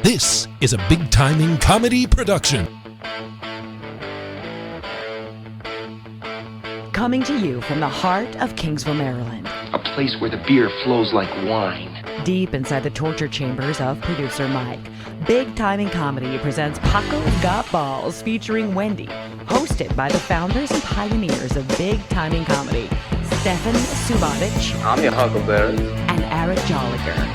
This is a Big Timing Comedy production. Coming to you from the heart of Kingsville, Maryland. A place where the beer flows like wine. Deep inside the torture chambers of producer Mike, Big Timing Comedy presents Paco's Got Balls featuring Wendi. Hosted by the founders and pioneers of Big Timing Comedy, Stefan Subotic. I'm your Huckleberry. And Eric Jolliger.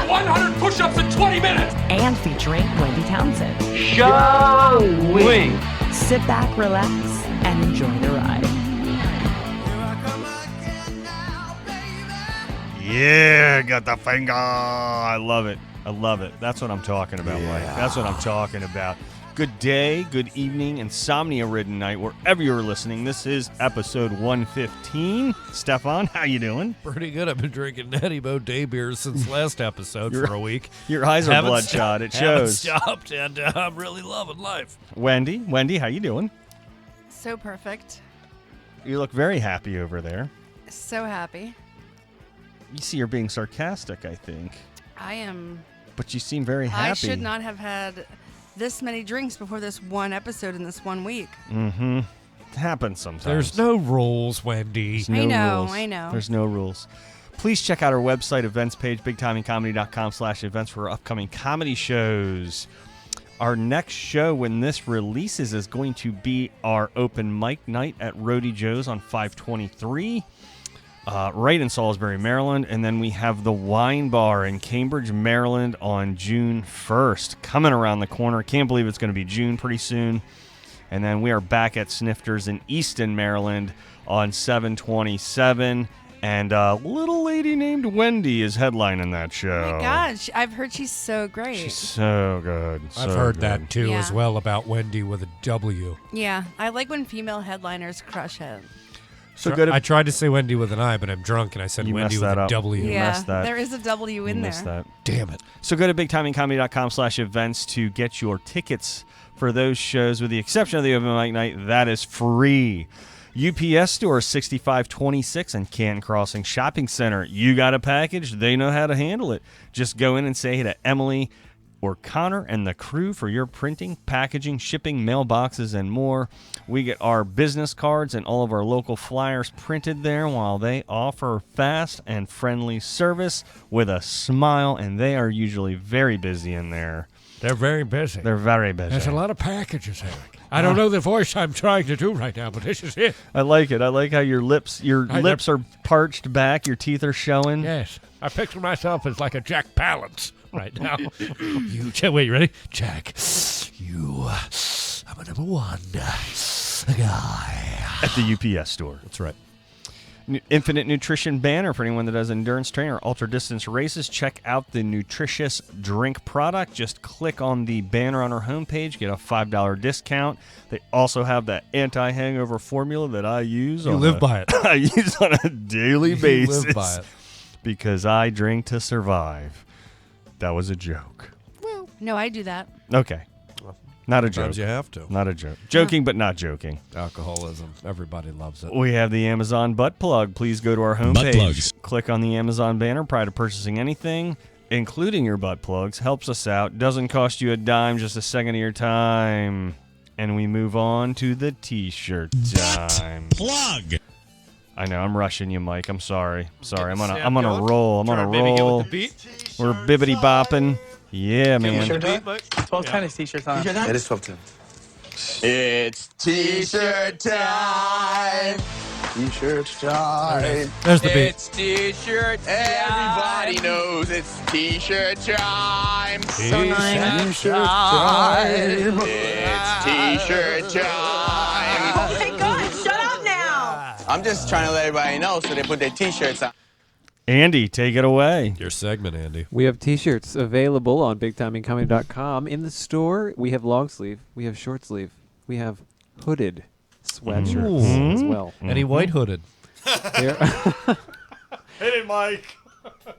100 push-ups in 20 minutes! And featuring Wendi Townsend. Showing! Sit back, relax, and enjoy the ride. Yeah, got the finger. I love it. I love it. That's what I'm talking about, Mike. That's what I'm talking about. Good day, good evening, insomnia-ridden night, wherever you're listening. This is episode 115. Stefan, how you doing? Pretty good. I've been drinking Natty Bo day beers since last episode for a week. Your eyes are bloodshot. It shows. Haven't stopped, and I'm really loving life. Wendi, how you doing? So perfect. You look very happy over there. So happy. You see, you're being sarcastic, I think. I am. But you seem very happy. I should not have had this many drinks before this one episode in this 1 week. Mm-hmm. It happens sometimes. There's no rules, Wendi. There's no rules. I know. There's no rules. Please check out our website, events page, bigtimingcomedy.com/events for upcoming comedy shows. Our next show when this releases is going to be our open mic night at Roadie Joe's on 523. Right in Salisbury, Maryland, and then we have the Wine Bar in Cambridge, Maryland on June 1st, coming around the corner. Can't believe it's going to be June pretty soon. And then we are back at Snifters in Easton, Maryland on 7/27, and a little lady named Wendi is headlining that show. Oh my gosh, I've heard she's so great. She's so good. I've heard good. that too Yeah. as well about Wendi with a W. Yeah, I like when female headliners crush it. So good. I tried to say Wendi with an I, but I'm drunk, and I said You Wendi messed with that a up. W. You Yeah, messed that. there is a W in You there. missed that. Damn it. So go to bigtimingcomedy.com/events to get your tickets for those shows. With the exception of the open mic night, that is free. UPS Store 6526 and Canton Crossing Shopping Center. You got a package, they know how to handle it. Just go in and say hey to Emily or Connor and the crew for your printing, packaging, shipping, mailboxes, and more. We get our business cards and all of our local flyers printed there while they offer fast and friendly service with a smile, and they are usually very busy in there. They're very busy. They're very busy. There's a lot of packages, Eric. I don't know the voice I'm trying to do right now, but this is it. I like it. I like how your lips are parched back, your teeth are showing. Yes. I picture myself as like a Jack Palance right now. Wait, you ready? Jack, you are a number one guy. At the UPS Store. That's right. Infinite Nutrition banner for anyone that does endurance training or ultra-distance races. Check out the nutritious drink product. Just click on the banner on our homepage. Get a $5 discount. They also have that anti-hangover formula that I use. You live by it. I use on a daily basis. You live by it. Because I drink to survive. That was a joke. Well, no, I do that. Okay. Not a joke. Sometimes you have to. Not a joke. Joking, but not joking. Alcoholism. Everybody loves it. We have the Amazon butt plug. Please go to our homepage. Click on the Amazon banner prior to purchasing anything, including your butt plugs. Helps us out. Doesn't cost you a dime, just a second of your time. And we move on to the T-shirt time. Plug. I know I'm rushing you, Mike. I'm sorry. I'm on a roll. I'm on a roll. We're bibbity bopping. Yeah, man. 12 tennis t-shirts on. It is 12 It's t-shirt time. T-shirt time. There's the beat. It's t-shirt time. Everybody knows it's t-shirt time. T-shirt time. It's t-shirt time. Oh my God, shut up now. I'm just trying to let everybody know so they put their t-shirts on. Andy, take it away. Your segment, Andy. We have t-shirts available on bigtimingcomedy.com. In the store, we have long sleeve, we have short sleeve, we have hooded sweatshirts as well. Any white hooded? Hit it, Mike.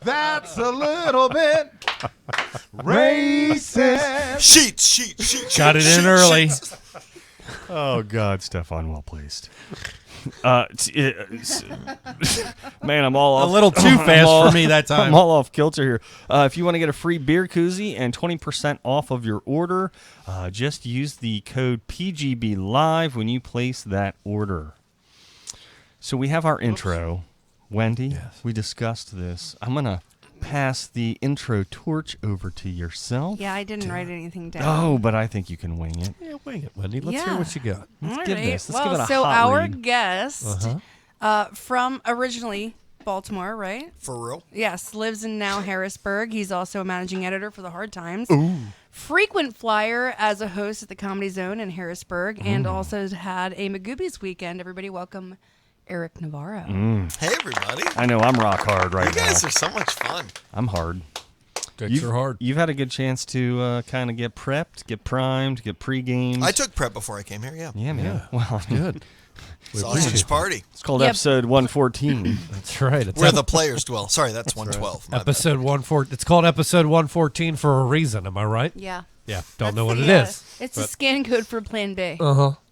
That's a little bit racist. Sheets. Got it in early. Oh, God, Stefan, well pleased. Man, I'm all off. A little too fast for me that time. I'm all off kilter here. If you want to get a free beer koozie and 20% off of your order, just use the code PGB Live when you place that order. So we have our intro. Wendi, we discussed this. I'm going to pass the intro torch over to yourself. Yeah, I didn't write anything down. Oh, but I think you can wing it. Yeah, wing it, Wendi. Let's hear what you got. Let's give this. Let's well, give it a so hot our read. guest from originally Baltimore, right? For real? Yes, lives in now Harrisburg. He's also a managing editor for the Hard Times. Frequent flyer as a host at the Comedy Zone in Harrisburg, and also had a Magoobies weekend. Everybody welcome Eric Navarro. Hey, everybody. I know I'm rock hard right now. You guys are so much fun. I'm hard. Dicks are hard. You've had a good chance to kind of get prepped, get primed, get pre-gamed. I took prep before I came here, yeah. Yeah, man. Yeah. Well, Good. Sausage party. It's called episode 114. That's right. It's Where the players dwell. Sorry, that's 112. episode 114. It's called episode 114 for a reason. Am I right? Yeah. Yeah. Don't know what it is. It's a scan code for Plan B.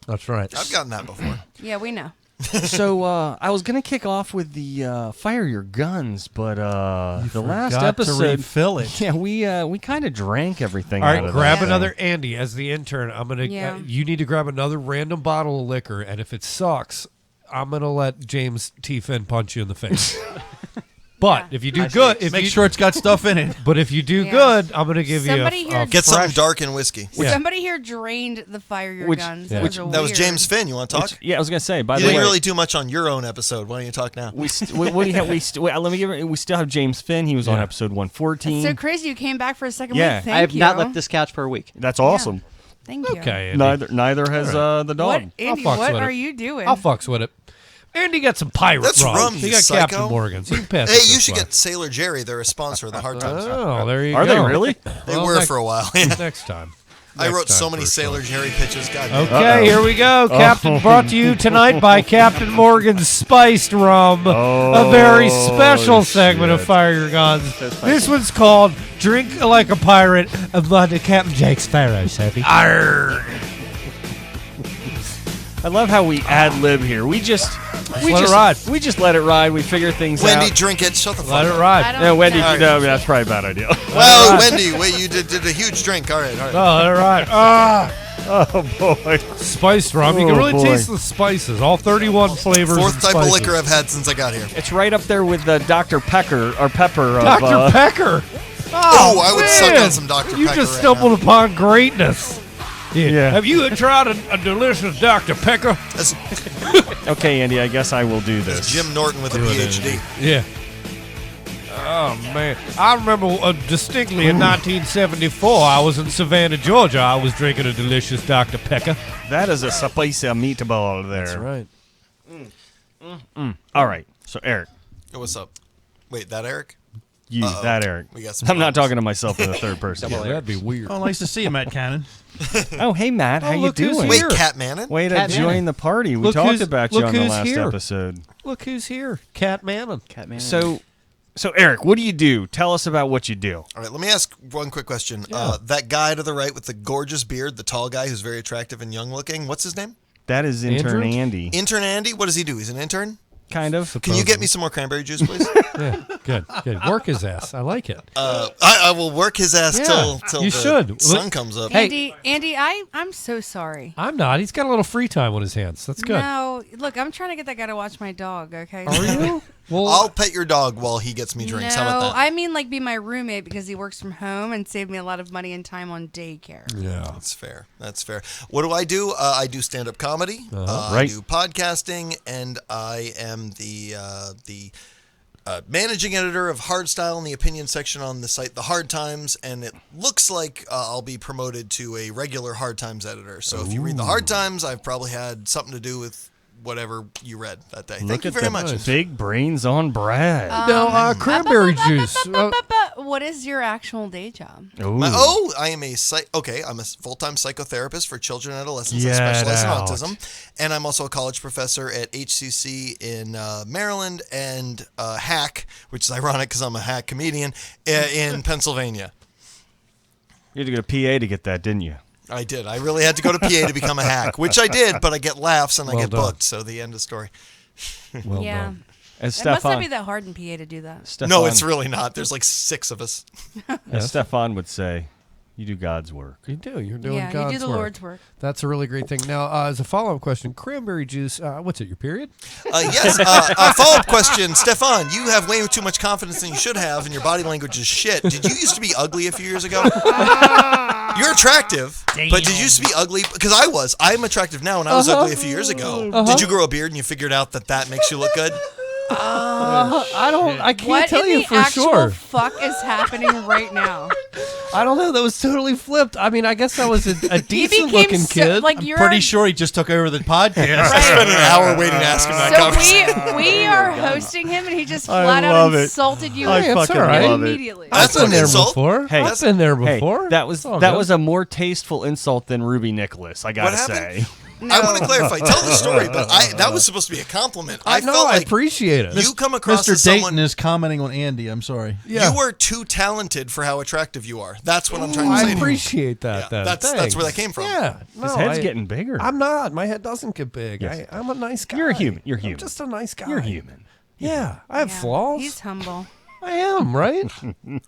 That's right. I've gotten that before. Yeah, we know. So I was gonna kick off with the fire your guns, but the last forgot to episode, refill it. Yeah, we kind of drank everything. All out right, of grab that another thing. Andy as the intern. I'm gonna. Yeah. You need to grab another random bottle of liquor, and if it sucks, I'm gonna let James T. Finn punch you in the face. But if you do good, Make sure it's got stuff in it. But if you do Yeah. good, I'm gonna give Somebody you here- a Get something fresh- dark and whiskey. Yeah. Somebody here drained the fire your guns. yeah. Those That are was weird. James Finn. You want to talk? Yeah, I was gonna say. By You the way, didn't really do much on your own episode. Why don't you talk now? we let me give it. We still have James Finn. He was on episode 114. It's so crazy you came back for a second Yeah. week. Thank I have you. not left this couch for a week. That's awesome. Thank you. Okay, Andy. Neither has the dog. What, Andy, fucks what with are it. you doing? I'll fucks with it. Andy got some pirate That's rum, He you got psycho. Captain Morgan's. You can pass Hey, it you this should way. get Sailor Jerry. They're a sponsor of the Hard Times. Oh, there you Are go. they really? They Well, were next- for a while. Next time. I Next wrote time so many for Sailor sure. Jerry pitches. God. Okay, here we go. Captain brought to you tonight by Captain Morgan's Spiced Rum, a very special segment of Fire Your Guns. This one's called Drink Like a Pirate, about the Captain Jake Sparrow's heavy. I love how we ad lib here. We just let it ride. We just let it ride. We figure things Wendy, out. drink it. Shut the fuck Let it up. ride. I don't No, Wendy, know. no, that's probably a bad idea. Well, Wendy, wait, you did a huge drink. All right, all right. Oh, let it ride. Ah, Oh boy. spiced rum. You can Oh, really boy. taste the spices. All 31 flavors. Fourth and type of spices. liquor I've had since I got here. It's right up there with the Dr. Pepper. Dr. Pecker. Oh, I would suck man. on some Dr. You Pepper just right stumbled upon greatness. Yeah. Have you tried a delicious Dr. Pecker? That's, Okay, Andy, I guess I will do that's this. Jim Norton with a PhD. Yeah. Oh, man. I remember distinctly in 1974, I was in Savannah, Georgia. I was drinking a delicious Dr. Pecker. That is a spicy meatball there. right. All right. So, Eric. Hey, what's up? Wait, that Eric? You, Uh-oh. that Eric. We got some I'm not problems. talking to myself in the third person. Yeah, that'd be weird. Oh, nice to see you, Matt Cannon. Oh, hey, Matt. How you look who's doing? Wait, here. Cat Mannon? Way to Cat join Manning. the party. We Look talked who's- about you look on the who's last here. episode. Look who's here. Cat Mannon. Catman. So, Eric, what do you do? Tell us about what you do. All right, let me ask one quick question. Yeah. That guy to the right with the gorgeous beard, the tall guy who's very attractive and young looking, what's his name? That is intern Andrew? Andy. Intern Andy? What does he do? He's an intern? Kind of. Can you get me some more cranberry juice, please? Yeah, good. Work his ass. I like it. I will work his ass Yeah, till you the should. sun comes up. Andy, I'm so sorry. I'm not. He's got a little free time on his hands. That's good. No, look, I'm trying to get that guy to watch my dog, okay? Are you? Well, I'll pet your dog while he gets me drinks. How about that? I mean like be my roommate because he works from home and saved me a lot of money and time on daycare. yeah. That's fair. That's fair. What do? I do stand-up comedy. I Right. do podcasting, and I am the managing editor of Hardstyle in the opinion section on the site The Hard Times, and it looks like I'll be promoted to a regular Hard Times editor. So if you read The Hard Times, I've probably had something to do with whatever you read that day. Thank you very much. Big brains on Brad. Now, cranberry juice. What is your actual day job? I am I'm a full-time psychotherapist for children and adolescents. I Get specialize in out. autism, and I'm also a college professor at HCC in Maryland and Hack, which is ironic because I'm a hack comedian, in Pennsylvania. You had to go to PA to get that, didn't you? I did. I really had to go to PA to become a hack, which I did, but I get laughs and I get booked, so the end of story. Well done. As It must not Stefan, be that hard in PA to do that. No, it's really not. There's like 6 of us. as Stefan would say, you do God's work. You do. You're doing Yeah, God's you do the work. Lord's work. That's a really great thing. Now, as a follow-up question, cranberry juice, what's it, your period? Yes. A follow-up question. Stefan, you have way too much confidence than you should have, and your body language is shit. Did you used to be ugly a few years ago? You're attractive, but did you used to be ugly? Because I was. I'm attractive now, and I was ugly a few years ago. Did you grow a beard and you figured out that makes you look good? I can't tell you for What sure. in the actual fuck is happening right now? I don't know. That was totally flipped. I mean, I guess I was a He decent became looking so, kid. like you're Pretty sure he just took over the podcast. I spent an hour waiting to ask him that So conversation. we are hosting him, and he just I flat out love it. insulted you I fucking love it. immediately. That's I've been an there insult. before. Hey, I've been there before. Hey, that was It's all good. a more tasteful insult than Ruby Nicholas. I gotta What happened? say. I want to clarify. Tell the story, but that was supposed to be a compliment. I know. felt I like appreciate it. you come across Mr. as Dayton someone. is commenting on Andy. I'm sorry. Yeah. You were too talented for how attractive you are. That's what I'm trying to I say. to you. appreciate that. Yeah, then. that's Thanks. where that came from. Yeah. No, His head's getting bigger. I'm not. My head doesn't get big. Yes. I'm a nice guy. You're a human. You're I'm human. just a nice guy. You're human. Yeah. I have Yeah, flaws. He's humble. I am, right?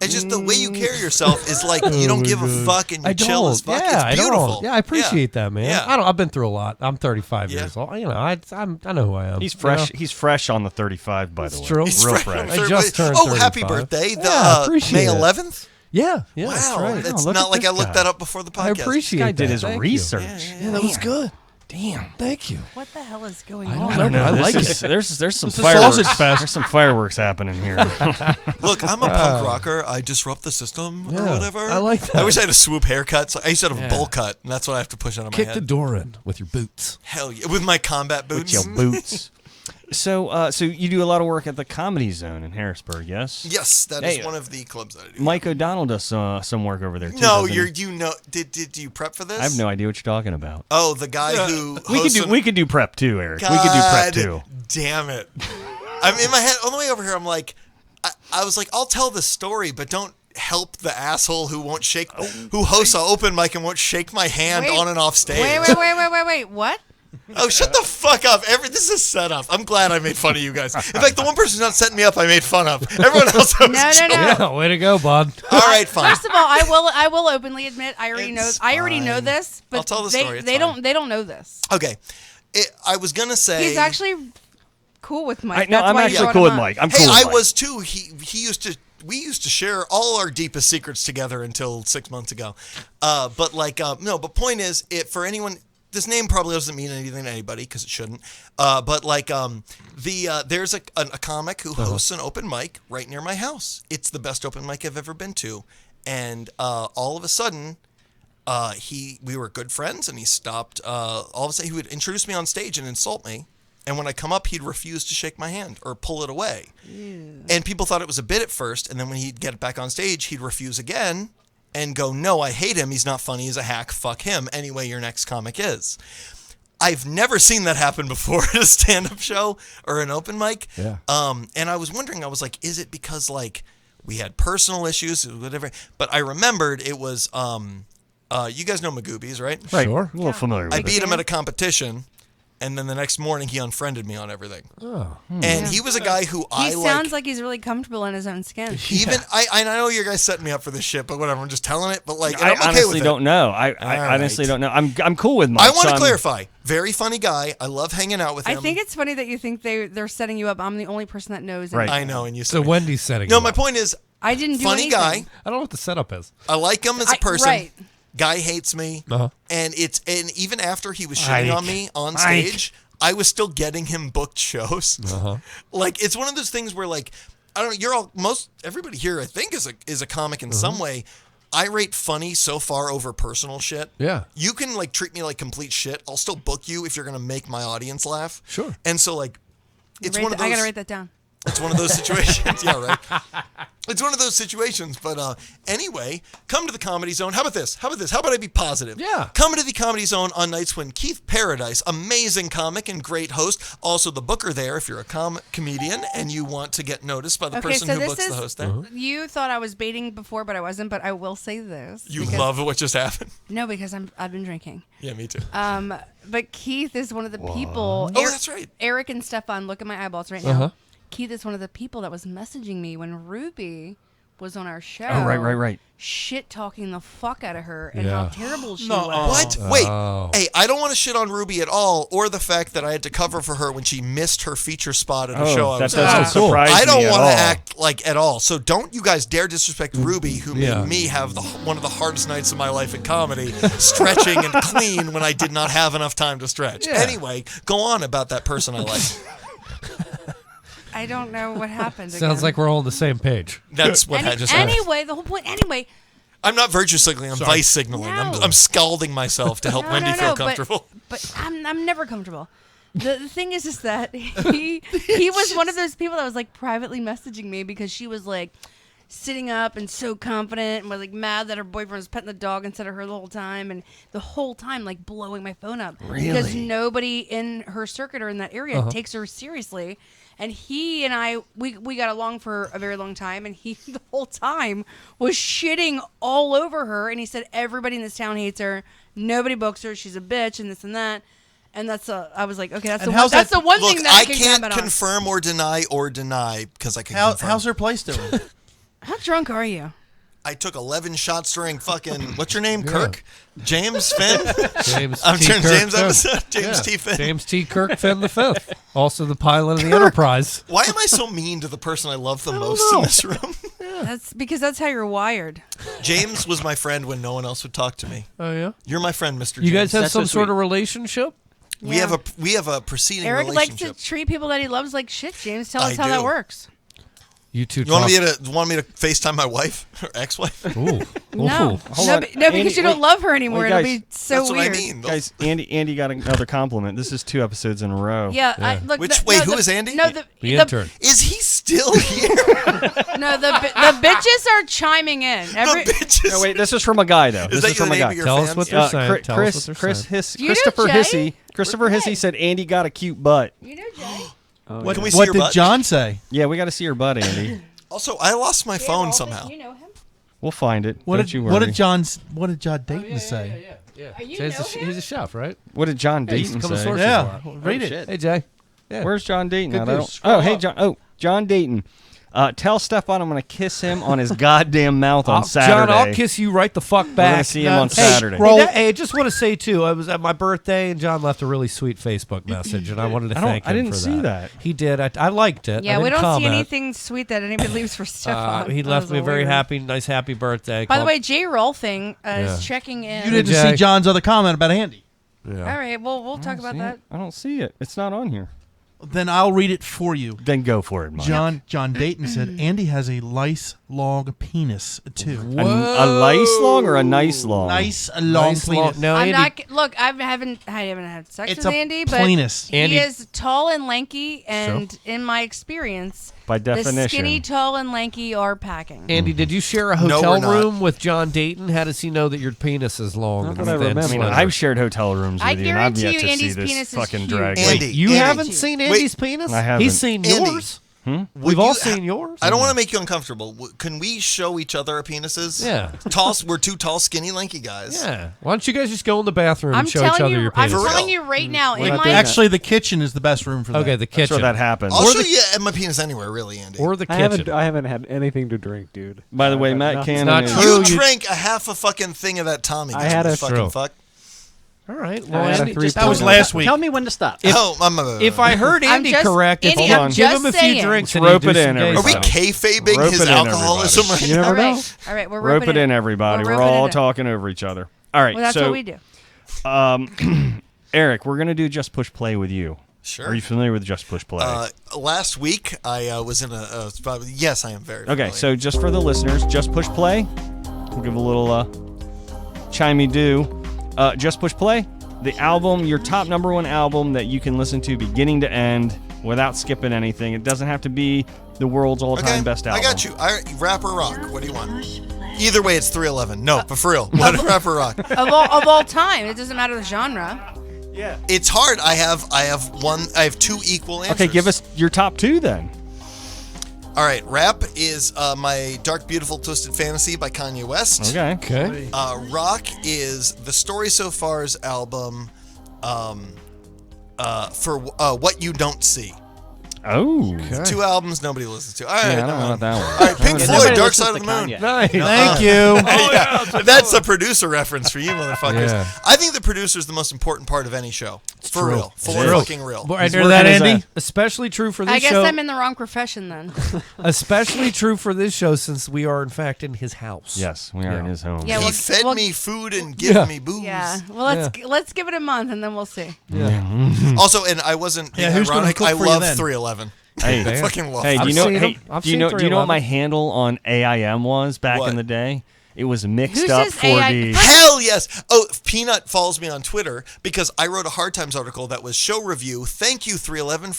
It's just the way you carry yourself is like you don't give a fuck and you I chill don't. as fuck. Yeah, it's beautiful. I don't. Yeah, I appreciate that, man. Yeah. I've been through a lot. I'm 35 Yeah. years old. You know, I know who I am. He's you fresh. know? He's fresh on the 35, by the way. It's true. It's Real fresh. fresh. I just turned Oh, happy 35. birthday! The Yeah, appreciate May it. 11th. Yeah, that's Wow, right. it's look not at like this I looked guy. that up before the podcast. I appreciate This guy that. did his Thank you. research. Yeah, that was good. Damn, thank you. What the hell is going I on? don't know. I This like is- it. There's some It's a fireworks. sausage fest. There's some fireworks happening here. Look, I'm a punk rocker. I disrupt the system or Yeah, whatever. I like that. I wish I had a swoop haircut. So I used to have a Yeah. bowl cut, and that's what I have to push out of my Kick head. the door in with your boots. Hell yeah, with my combat boots. With your boots. So you do a lot of work at the Comedy Zone in Harrisburg, yes? Yes, that is Hey, one of the clubs that I do. Mike O'Donnell does some work over there too. No, doesn't he? you know. Did you prep for this? I have no idea what you're talking about. Oh, the guy who We could do prep too, Eric. We could do prep too. Damn it! I'm in my head on the way over here. I'm like, I was like, I'll tell the story, but don't help the asshole who won't shake, who hosts an open mic and won't shake my hand Wait. on and off stage. Wait. What? Oh, shut the fuck up! This is a setup. I'm glad I made fun of you guys. In fact, the one person who's not setting me up, I made fun of. Everyone else, I was No. joking. Yeah, way to go, bud. All right, fine. First of all, I will openly admit I already know. It's I already know fine. this, but I'll tell the they, story, it's they fine. don't know this. Okay, I was gonna say He's actually cool with Mike. No, That's I'm why he actually brought cool him with up. Mike. I'm Hey, cool with I Mike. was too. We used to share all our deepest secrets together until 6 months ago. But point is, for anyone, this name probably doesn't mean anything to anybody because it shouldn't. There's a comic who hosts an open mic right near my house. It's the best open mic I've ever been to, and all of a sudden, we were good friends, and he stopped. All of a sudden, he would introduce me on stage and insult me. And when I come up, he'd refuse to shake my hand or pull it away. And people thought it was a bit at first. And then when he'd get back on stage, he'd refuse again and go, no, I hate him. He's not funny. He's a hack. Fuck him. Anyway, your next comic is. I've never seen that happen before at a stand-up show or an open mic. Yeah. And I was wondering, I was like, is it because like we had personal issues or whatever? But I remembered it was, you guys know Magoobies, right? Right. Sure. A little familiar with I it. beat him at a competition. And then the next morning, he unfriended me on everything. Oh. And he was a guy who He sounds like he's really comfortable in his own skin. I know you guys setting me up for this shit, but whatever. I'm just telling it. But like, and I I'm okay honestly with don't it. know. I honestly don't know. I'm cool with Mike. I want so to I'm- clarify. Very funny guy. I love hanging out with him. I think it's funny that you think they're setting you up. I'm the only person that knows. Right. I know, and you. So Wendy's setting No, him my up. point is, I didn't do funny anything. guy. I don't know what the setup is. I like him as a person. Right. Guy hates me, Uh-huh. and even after he was shitting on me on stage, I was still getting him booked shows. Uh-huh. Like it's one of those things where like I don't know. Everybody here I think is a comic in some way. I rate funny so far over personal shit. Yeah. You can like treat me like complete shit. I'll still book you if you're gonna make my audience laugh. Sure. And so like, it's one of those. I gotta write that down. It's one of those situations. Yeah, right. It's one of those situations. But anyway, come to the Comedy Zone. How about this? How about I be positive? Yeah. Come to the Comedy Zone on nights when Keith Paradise, amazing comic and great host, also the booker there if you're a comedian and you want to get noticed by the person who books the host there. You thought I was baiting before, but I wasn't. But I will say this. You love what just happened? No, because I've been drinking. Yeah, me too. But Keith is one of the people. Oh, that's right. Eric and Stefan, look at my eyeballs right now. Keith is one of the people that was messaging me when Ruby was on our show. Oh, right. Shit talking the fuck out of her and how terrible she was. What? Wait. Hey, I don't want to shit on Ruby at all, or the fact that I had to cover for her when she missed her feature spot at a show I was at. Surprise I don't want to act like at all. So don't you guys dare disrespect Ruby, who made me have one of the hardest nights of my life in comedy, stretching and clean when I did not have enough time to stretch. Yeah. Anyway, go on about that person I like. I don't know what happened. Sounds like we're all on the same page. That's what I just happened. Anyway, the whole point. Anyway, I'm not virtue signaling. I'm vice signaling. No. I'm scalding myself to help Wendi feel comfortable. But I'm never comfortable. The thing is that he was one of those people that was like privately messaging me because she was like sitting up and so confident and was like mad that her boyfriend was petting the dog instead of her the whole time, and the whole time like blowing my phone up because nobody in her circuit or in that area takes her seriously. And he and I, we got along for a very long time, and he the whole time was shitting all over her, and he said everybody in this town hates her, nobody books her, she's a bitch, and this and that. And I was like, okay, that's the one thing that I can't confirm or deny because I can confirm. How's her place doing? How drunk are you? I took 11 shots during fucking, what's your name, Kirk? James Finn? James I'm T. turning Kirk James Finn. episode. James T. Finn. James T. Kirk Finn the Fifth. Also the pilot of the Enterprise. Why am I so mean to the person I love the most in this room? That's because that's how you're wired. James was my friend when no one else would talk to me. Oh, yeah? You're my friend, Mr. James. You guys have some sort of relationship? We have a preceding Eric relationship. likes to treat people that he loves like shit, James. Tell us how that works. You two want me to FaceTime my wife or ex-wife? Ooh. No, because you don't love her anymore. It'll be so that's weird. What I mean. Guys, Andy got another compliment. This is 2 episodes in a row. Yeah. Who is Andy? No, the intern. Is he still here? No, the bitches are chiming in. The bitches. No, wait, this is from a guy though. Is this is from a guy. Tell us what they're saying. Christopher Hissey said Andy got a cute butt. You know Jay. What Can we see your did butt? John say? Yeah, we got to see your butt, Andy. Also, I lost my phone somehow. You know him? We'll find it. What Don't did you worry. What did John Dayton say? Yeah. He's a chef, right? What did John Dayton say? Yeah, read it. Hey, Jay. Yeah. Where's John Dayton? Good I news. don't. Oh, hey, John. Oh, John Dayton. Tell Stefan I'm going to kiss him on his goddamn mouth on Saturday. John, I'll kiss you right the fuck back. We're going to see him on Saturday. Hey, I just want to say, too, I was at my birthday, and John left a really sweet Facebook message, and I wanted to thank him for that. I didn't see that. He did. I liked it. Yeah, I we didn't don't comment. see anything sweet that anybody leaves for Stefan. He left me a very nice happy birthday. By the way, Jay Rolfing is checking in. You didn't see John's other comment about Andy. Yeah. All right, well, we'll talk about that. I don't see it. It's not on here. Then I'll read it for you. Then go for it, Mike. John Dayton said Andy has a lice long penis too. A lice long or a nice long? Nice long penis. No, I'm Andy, not. Look, I haven't had sex It's with a Andy, but penis. he is tall and lanky, and in my experience, by definition, the skinny, tall, and lanky are packing. Andy, did you share a hotel room with John Dayton? How does he know that your penis is long? Not that I remember. I mean, I've shared hotel rooms with you, and I've yet to see Andy's this penis is fucking huge. drag. Andy, Wait, you haven't seen Andy's penis? I haven't. He's seen Andy. yours. We've all seen yours. I don't want to make you uncomfortable. Can we show each other our penises? Yeah. We're two tall, skinny, lanky guys. Yeah. Why don't you guys just go in the bathroom I'm and show each telling other you, your I'm penis? telling you right now. We're In not my doing that. Actually, the kitchen is the best room for that. Okay, the That's kitchen. where that happens. I'll show you my penis anywhere, really, Andy. Or the I kitchen. haven't had anything to drink, dude. By the way, Matt Cannon not is... true. You drank a half a fucking thing of that Tommy. I had a fucking fuck. All right. I Well, had a Andy, three just That was point. last week. Tell me when to stop. if I heard I'm Andy just- correct, Andy, hold I'm on. just Give him a few saying. drinks and Rope he'd do it some in, gay Are we everybody. stuff. kayfabing Rope his it in, alcoholism everybody. right You now? never know. All right, we're Rope roping it in, everybody. We're We're roping all it in. talking over each other. All right, Well, that's so what we do. Eric, we're gonna do Just Push Play with you. Sure. Are you familiar with Just Push Play? Last week, I was in a spot. Yes, I am very familiar. Okay, so just for the listeners, Just Push Play. We'll give a little chimey-do. Just Push Play, the album, your top #1 album that you can listen to beginning to end without skipping anything. It doesn't have to be the world's all-time best album. I got you. Rap or rock? What do you want? Either way, it's 311. No, but for real, what rap or rock? Of all time, it doesn't matter the genre. Yeah. It's hard. I have two equal answers. Okay, give us your top two then. All right, rap is my Dark, Beautiful, Twisted Fantasy by Kanye West. Okay. Rock is the Story So Far's album for What You Don't See. Oh. Two albums nobody listens to. All right, I don't know about that one. All right, Pink Floyd, Dark Side of the Moon. Nice. Thank you. That's a producer reference for you motherfuckers. Yeah. I think the producer is the most important part of any show. For true. real. For fucking real. Right near that, Andy. Especially true for this I guess show. I'm in the wrong profession then. Especially true for this show since we are, in fact, in his house. Yes, we are in his home. Yeah, He fed me food and given me booze. Yeah. Well, let's give it a month and then we'll see. Yeah. Also, and I wasn't being who's gonna ironic. cook I for you love then? 311. Hey, I fucking love. Hey, do I've you know? seen Hey, him. I've do you seen know? Do you know what 311. my handle on AIM was back in the day? It was mixed Who up says 4D. Hell yes! Oh, Peanut follows me on Twitter because I wrote a Hard Times article that was show review. Thank you 311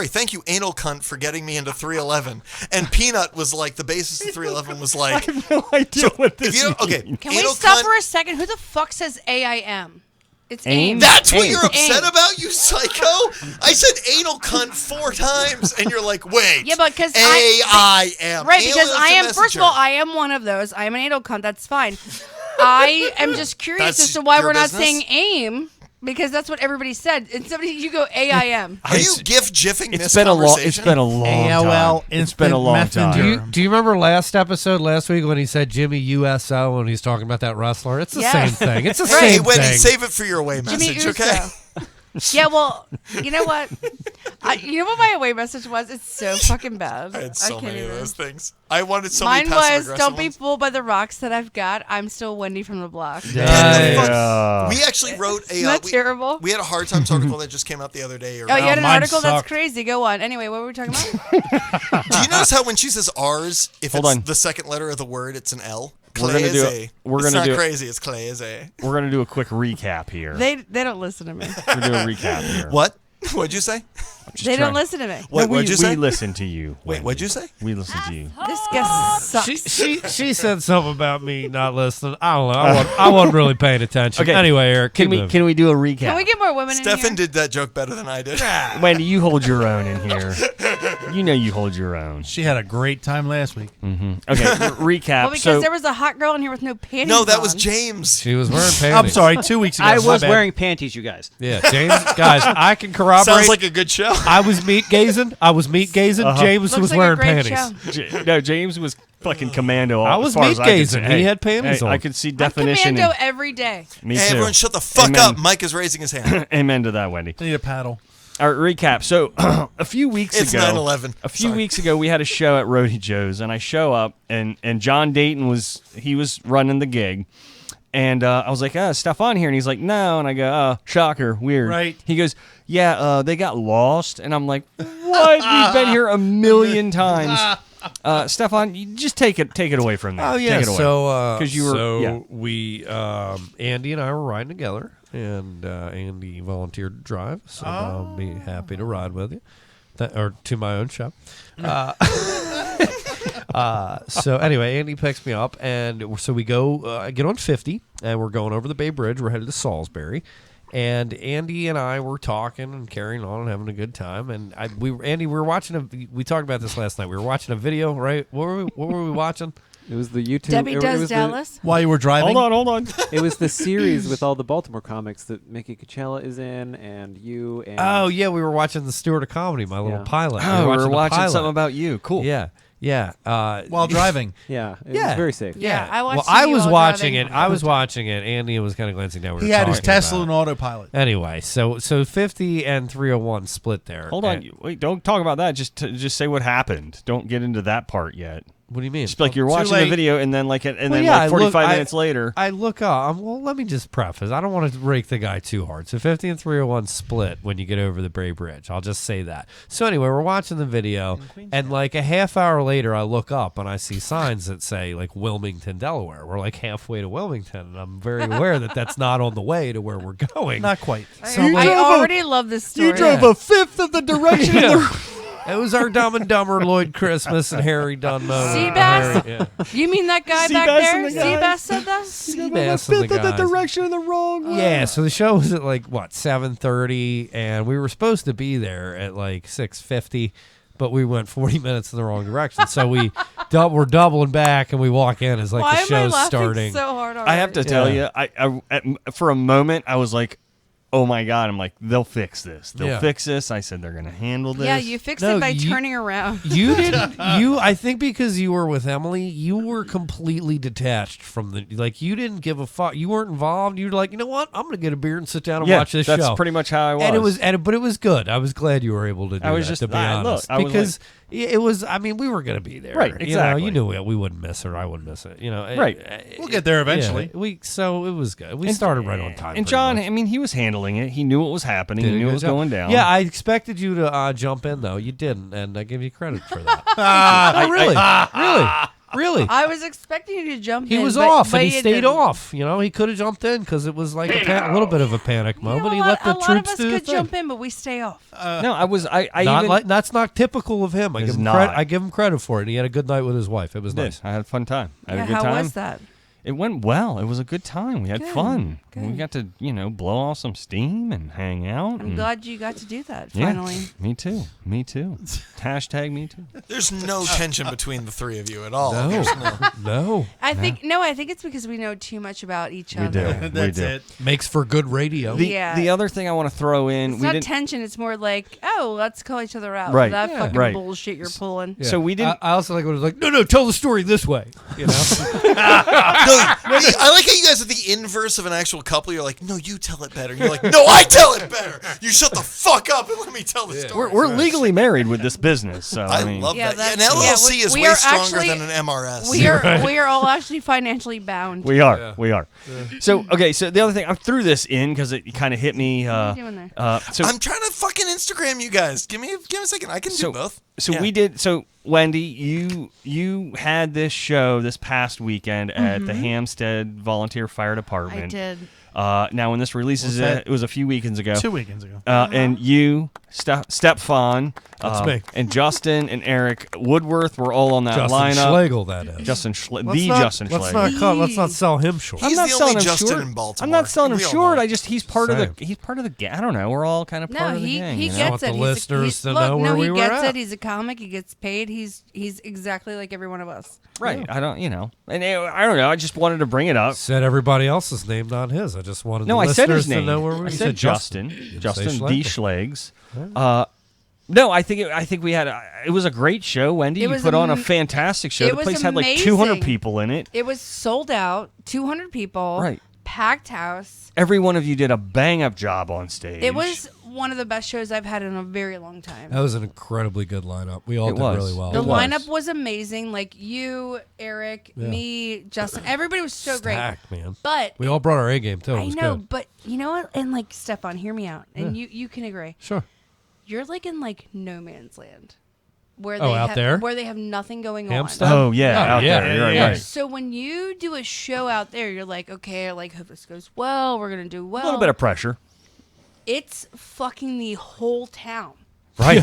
thank you Anal Cunt for getting me into 311. And Peanut was like, the basis of 311 was like, I have no idea what this means. okay, Can we Anal stop Cunt- for a second? Who the fuck says AIM? It's AIM? AIM. That's what AIM. you're upset AIM. about, you psycho? I said anal cunt 4 times, and you're like, wait. Yeah, but because AIM. Right, Anal because is I the am. First of messenger. all, I am one of those. I am an anal cunt. That's fine. I am just curious That's as to why your we're not business? saying AIM because that's what everybody said. And somebody, you go AIM. Are you gif-jiffing It's this been a long. conversation? It's been a long AOL time. It's been a long Instant time. Messenger. Do you remember last week when he said Jimmy USO when he's talking about that wrestler? It's the same thing. It's the Hey, same Wendy, thing. save it for your away Jimmy message, Uso. okay? Yeah, well, you know what? You know what my away message was? It's so fucking bad. I had so can't many of even. those things. I wanted so Mine many was, passive-aggressive don't be ones. fooled by the rocks that I've got. I'm still Wendy from the block. Get the fuck- Yeah. We actually wrote a. Isn't that we, terrible? we had a Hard Times article that just came out the other day. Oh, you had an mine article? That's sucked. crazy. Go on. Anyway, what were we talking about? Do you notice how when she says ours, if Hold it's on. the second letter of the word, it's an L? We're gonna do Clay-is-a. it. We're It's gonna not do it. crazy. It's Clay-is-a. We're gonna do a quick recap here. they don't listen to me. We're doing a recap here. What? What'd you say? They don't listen to me. What, No, what'd you say? We listen to you. Wait, Wendy. what'd you say? We listen to you. This guy sucks. She said something about me not listening. I don't know. I wasn't really paying attention. Okay. Anyway, Eric, Can keep we moving. can we do a recap? Can we get more women in Stefan here? did that joke better than I did. Wendy, you hold your own in here. You know you hold your own. She had a great time last week. Okay, recap. Well, because so there was a hot girl in here with no panties No, that was on. James. She was wearing panties. I'm sorry, 2 weeks ago. I my was bad. wearing panties, you guys. Yeah, James. Guys, I can corroborate. Sounds like a good show. I was meat gazing. James Looks was like a wearing great panties. show. No, James was fucking commando. I as was far as meat I could gazing. see. He had panties I on. could see I'm definition. commando every day. Me Hey, too. everyone, shut the fuck Amen. up. Mike is raising his hand. Amen to that, Wendy. I need a paddle. All right, recap. So a few weeks It's ago, 9/11. a few Sorry. weeks ago, we had a show at Roadie Joe's, and I show up, and John Dayton was running the gig, and I was like, stuff on here, and he's like, no, and I go, shocker, weird. Right. He goes, yeah, they got lost, and I'm like, what? We've been here a million times. Stefan, you just take it away from there. Oh yeah. Take it away. So because you were yeah. we Andy and I were riding together, and Andy volunteered to drive, so I'll be happy to ride with you, or to my own show. So anyway, Andy picks me up, and so we go get on 50, and we're going over the Bay Bridge. We're headed to Salisbury. And Andy and I were talking and carrying on and having a good time. And Andy, we were watching we talked about this last night. We were watching a video, right? What were we watching? It was the YouTube. Debbie it Does was Dallas. While you were driving? Hold on. It was the series with all the Baltimore comics that Mickey Coachella is in, and you. And Oh yeah, we were watching the Stewart of Comedy, my little Yeah. pilot. Oh, we were the watching pilot. something about you. Cool. Yeah. While driving. Yeah, it Yeah. was very safe. Yeah, I watched Well, I you was while watching driving. it. I was watching it. Andy was kind of glancing down. He had his Tesla and autopilot. Anyway, so 50 and 301 split there. Hold on. Wait, don't talk about that. Just say what happened. Don't get into that part yet. What do you mean? Just like you're Too watching the late. video, and then like 45 minutes later. I look up. Well, let me just preface. I don't want to rake the guy too hard. So 50 and 301 split when you get over the Bray Bridge. I'll just say that. So anyway, we're watching the video, and like a half hour later, I look up and I see signs that say like Wilmington, Delaware. We're like halfway to Wilmington, and I'm very aware that that's not on the way to where we're going. Not quite. So I already love this story. You drove a fifth of the direction. It was our Dumb and Dumber Lloyd Christmas and Harry Dunn moment. Seabass? Yeah. You mean that guy back Seabass there? and the guys. Seabass said that? Seabass and the fifth of the guys. direction in the wrong way. Yeah, so the show was at like 7:30, and we were supposed to be there at like 6:50, but we went 40 minutes in the wrong direction. So we're doubling back, and we walk in as like Why the am I show's laughing starting. so hard I have to tell Yeah. you, for a moment, I was like, oh my God. I'm like, they'll fix this. They'll Yeah. fix this. I said they're going to handle this. Yeah, you fixed No, it by you- turning around. You didn't. I think because you were with Emily, you were completely detached from the. Like you didn't give a fuck. You weren't involved. You were like, you know what? I'm gonna get a beer and sit down and Yeah, watch this that's show. pretty much how I was. But it was good. I was glad you were able to do I was that. just- to be I- look, honest, I was because it was. I mean, we were gonna be there, Right, exactly. You knew we wouldn't miss it. I wouldn't miss it. Right. We'll get there eventually. Yeah, so it was good. We started right on time. And pretty John, much. I mean, he was handling it. He knew what was happening. Did He a knew good what was job. going down. Yeah, I expected you to jump in though. You didn't, and I give you credit for that. No, really. I was expecting you to jump in. He was but- off, but and he you stayed didn't. off. You know, he could have jumped in because it was like a little bit of a panic You know moment. He what? let the a lot of troops us do the could thing. jump in, but we stay off. No, I was. I Not even like, that's not typical of him. I It's give him not. credit. I give him credit for it. And he had a good night with his wife. It was did. nice. I had a fun time. I had Yeah, a good how time. was that? It went well. It was a good time. We had Good, fun. We good. got to, blow off some steam and hang out. I'm and- glad you got to do that Yeah, finally. me too. Me too. Hashtag me too. There's no tension between the three of you at all. No. There's no. No. I think it's because we know too much about each We other. do. That's we do. it. Makes for good radio. The other thing I want to throw in, It's we not didn't. tension. It's more like, oh, let's call each other out. Right. For that Yeah. fucking Right. bullshit you're pulling. So we didn't. I also like when it was like, no, tell the story this way. You know. I like how you guys are the inverse of an actual couple. You're like, no, you tell it better. You're like, no, I tell it better. You shut the fuck up and let me tell the story. We're legally married with this business, so I mean, love Yeah, that. An that's- LLC yeah, is we way are stronger actually- than an MRS. We are all actually financially bound. we are. We are. So okay. So the other thing, I threw this in because it kind of hit me. What are you doing there? So I'm trying to fucking Instagram you guys. Give me a second. I can do both. So Yeah. we did. So Wendy, you had this show this past weekend at the Hampstead Volunteer Fire Department. I did. Now, when this releases, What's that? it was a few weekends ago. 2 weekends ago. And you, Stepfon, That's me. and Justin and Eric Woodworth were all on that Justin lineup. Schlegel, that is. Justin Schlegel, Let's the not- Justin let's Schlegel. let's not sell him short. He's I'm not the selling only him Justin short. in Baltimore. I'm not selling him We all short. know. He's part of Same. the part of the gang. I don't know. We're all kind of No, part of the he gang. he you know? gets want it. the He's, listeners to look, know where no, we he were gets at. it. He's a comic. He gets paid. He's exactly like every one of us. Right. I don't. And I don't know. I just wanted to bring it up. Said everybody else's name, not his. I just wanted No, the I said listeners his name. to know where we were. I You said Justin. You didn't Justin say D. Schlegel. Schlegs. No, I think we had. It was a great show, Wendy. It You was put on a fantastic show. it The was place had like 200 amazing. people in it. It was sold out. 200 people. Right. Packed house. Every one of you did a bang up job on stage. It was one of the best shows I've had in a very long time. That was an incredibly good lineup. We all It did was. really well. The It was. lineup was amazing. Like you, Eric, Yeah. me, Justin. Everybody was so Stacked, great. man. But We all brought our A game too. It I was know, good. but you know what? And like Stefan, hear me out. And you can agree. Sure. You're like in like no man's land. Where Oh, they out have, there? where they have nothing going Hampstead? on. Oh yeah, out there. You're yeah. right. So when you do a show out there, you're like, okay, like hope this goes well. We're gonna do well. A little bit of pressure. It's fucking the whole town. Right.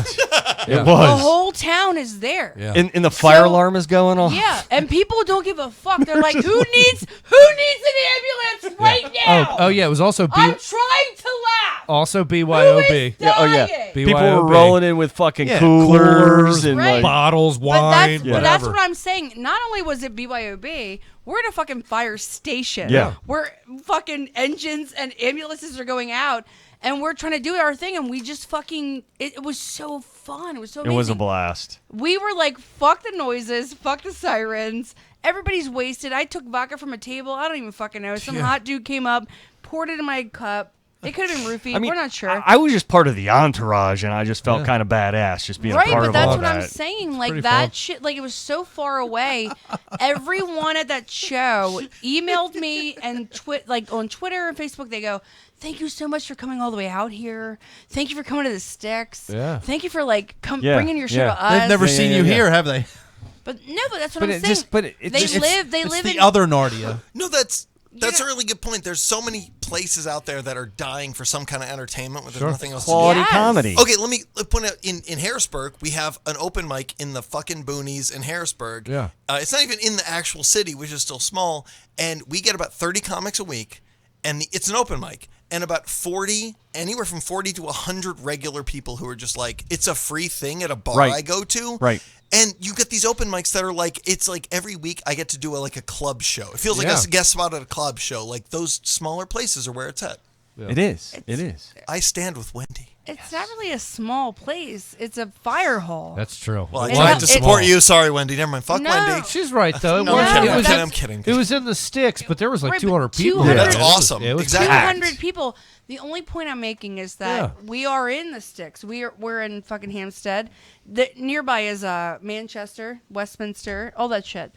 Yeah. It The was. whole town is there. Yeah. And the fire So- alarm is going off. Yeah, and people don't give a fuck. They're like, who needs an ambulance right now? Oh yeah, it was also I'm trying to laugh. also Who BYOB. is Yeah, oh yeah. dying? People were BYOB. rolling in with fucking Yeah, coolers and Right. like bottles, But wine, that's, but that's whatever. what I'm saying. Not only was it BYOB, we're at a fucking fire station. Yeah. Where fucking engines and ambulances are going out, and we're trying to do our thing, and we just fucking. It was so fun. It was so it amazing. was a blast. We were like, fuck the noises, fuck the sirens. Everybody's wasted. I took vodka from a table. I don't even fucking know. Some hot dude came up, poured it in my cup. It could have been roofied. I mean, We're not sure. I was just part of the entourage, and I just felt kind of badass just being a part but of that's all what that. I'm saying. Like that shit, like it was so far away. Everyone at that show emailed me and like on Twitter and Facebook. They go, "Thank you so much for coming all the way out here. Thank you for coming to the Sticks. Yeah. Thank you for like bringing your show to us." They've never seen you here, have they? But that's what I'm saying. They live the in other Nardia. No, that's a really good point. There's so many places out there that are dying for some kind of entertainment when there's nothing else Quality to do. comedy. Okay, let me point out in Harrisburg, we have an open mic in the fucking boonies in Harrisburg. Yeah. It's not even in the actual city, which is still small, and we get about 30 comics a week, and it's an open mic. And about anywhere from 40 to 100 regular people who are just like, it's a free thing at a bar I go to. Right. And you get these open mics that are like, it's like every week I get to do a club show. It feels like a guest spot at a club show. Like those smaller places are where it's at. Yeah. It is. I stand with Wendi. It's not really a small place. It's a fire hall. That's true. Well, I tried to support you. Sorry, Wendy. Never mind. Fuck Wendy. She's right, though. No, I'm kidding. It was in the Sticks, but there was like 200 people. Yeah, that's awesome. It was exactly. 200 people. The only point I'm making is that we are in the Sticks. We're in fucking Hampstead. Nearby is Manchester, Westminster, all that shit.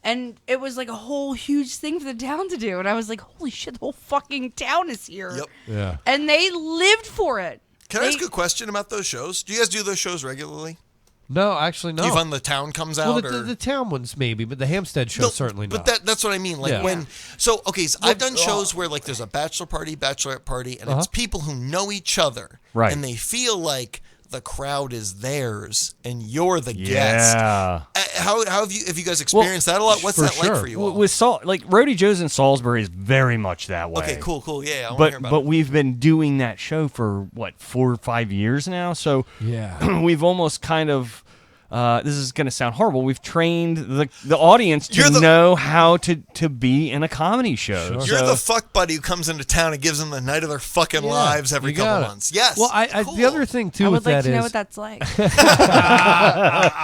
And it was like a whole huge thing for the town to do. And I was like, holy shit, the whole fucking town is here. Yep. Yeah. And they lived for it. Can I ask a question about those shows? Do you guys do those shows regularly? No, actually, no. Do you find the town comes out? Well, the town ones maybe, but the Hampstead show certainly not. But that's what I mean. Like when, so I've done shows where like there's a bachelor party, bachelorette party, and it's people who know each other, right? And they feel like the crowd is theirs and you're the guest. Yeah. How have you guys experienced that a lot? What's that like for you all? With Roadie Joe's in Salisbury is very much that way. Okay, cool. Yeah, I want to hear about but it. we've been doing that show for 4 or 5 years now. So we've almost kind of this is going to sound horrible. We've trained the audience to know how to be in a comedy show. You're the fuck buddy who comes into town and gives them the night of their fucking lives every couple months. Yes. Well, the other thing too with that is I would like to know what that's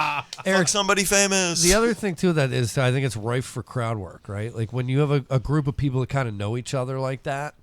like. Eric, somebody famous. The other thing too that is I think it's rife for crowd work, right? Like when you have a group of people that kind of know each other like that.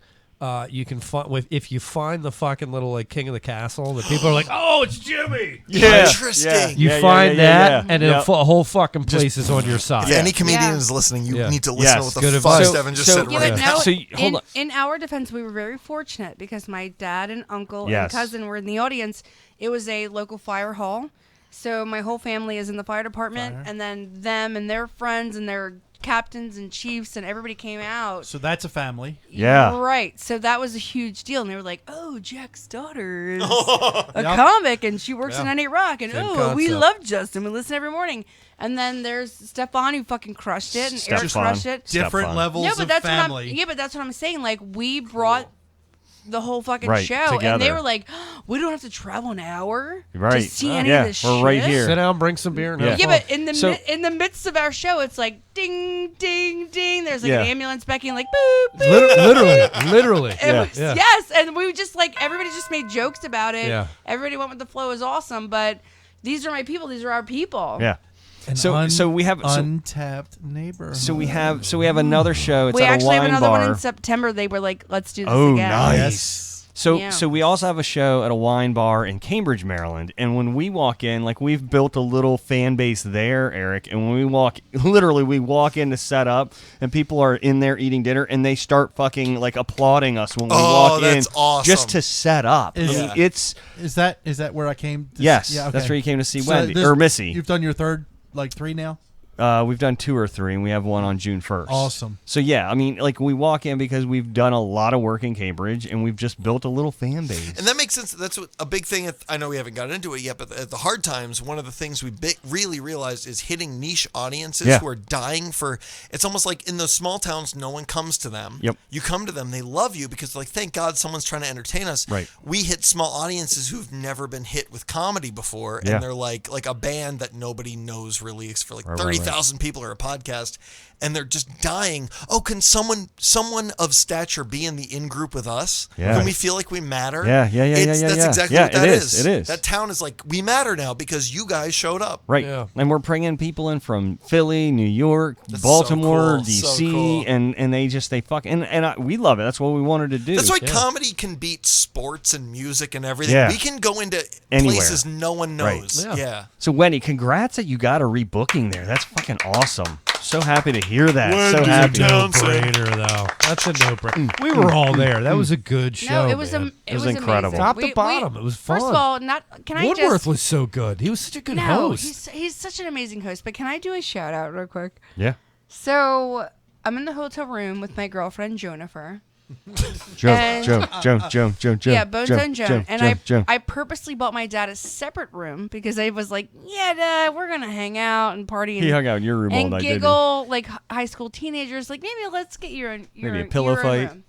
You can find if you find the fucking little king of the castle that people are like, oh, it's Jimmy. Yeah, interesting. You find that, and a whole fucking place is on your side. If any comedian is listening, you need to listen to what the fuck Stefan just said right now. Hold on. In our defense, we were very fortunate because my dad and uncle and cousin were in the audience. It was a local fire hall, so my whole family is in the fire department, and then them and their friends and their captains and chiefs and everybody came out. So that's a family. Yeah. Right. So that was a huge deal. And they were like, oh, Jack's daughter is a comic and she works in Any Rock. And we love Justin. We listen every morning. And then there's Stefan who fucking crushed it and Eric crushed it. Different levels of family. But that's what I'm saying. Like we brought the whole fucking show together. And they were like, oh, we don't have to travel an hour to right. see any of this shit. We're right here. Sit down, bring some beer. And have fun. But in the midst of our show, it's like ding, ding, ding. There's like an ambulance becking, like boop, boop. Literally. Yes, and we just everybody just made jokes about it. Yeah. Everybody went with the flow. It was awesome, but these are my people. These are our people. Yeah. So we have untapped neighborhood. So we have another show. It's we at a actually wine have another bar. one in September. They were like, let's do this again. again. Nice. So we also have a show at a wine bar in Cambridge, Maryland. And when we walk in, we've built a little fan base there, Eric. And when we walk in to set up, and people are in there eating dinner, and they start fucking applauding us when we walk in, awesome. just to set up. Is that where I came? Yes, yeah, okay. That's where you came to see Wendi or Missy. You've done your third, 3 now. We've done 2 or 3, and we have one on June 1st. Awesome. So, we walk in because we've done a lot of work in Cambridge, and we've just built a little fan base. And that makes sense. That's a big thing. I know we haven't gotten into it yet, but at the Hard Times, one of the things we really realized is hitting niche audiences who are dying for. It's almost like in those small towns, no one comes to them. Yep. You come to them, they love you because they're like, thank God someone's trying to entertain us. Right. We hit small audiences who've never been hit with comedy before, and they're like a band that nobody knows really for 30,000 3,000 people are a podcast, and they're just dying. Oh, can someone of stature be in the in-group with us? Yeah. Can we feel like we matter? Yeah. That's exactly what that is. It is. That town is like, we matter now because you guys showed up. Right. Yeah. And we're bringing people in from Philly, New York, That's Baltimore, so cool. DC, So cool. and we love it. That's what we wanted to do. That's why comedy can beat sports and music and everything. Yeah. We can go into Anywhere. places no one knows. Right. Yeah. So, Wendi, congrats that you got a rebooking there. That's fucking awesome. So happy to hear that. So happy. No-brainer, though. That's a no-brainer. We were all there. That was a good show. No, it was man. it was incredible. amazing. Top to bottom, it was fun. First of all, can I Woodworth just was so good. He was such a good no, host. he's such an amazing host. But can I do a shout out real quick? Yeah. So I'm in the hotel room with my girlfriend Jonifer. Joe. Yeah, Bone Zone Joan. And Joe. I purposely bought my dad a separate room because I was like, yeah, Dad, we're gonna hang out and party. He hung out in your room all and night, giggle like high school teenagers. Like maybe let's get your Maybe a pillow your own fight. room.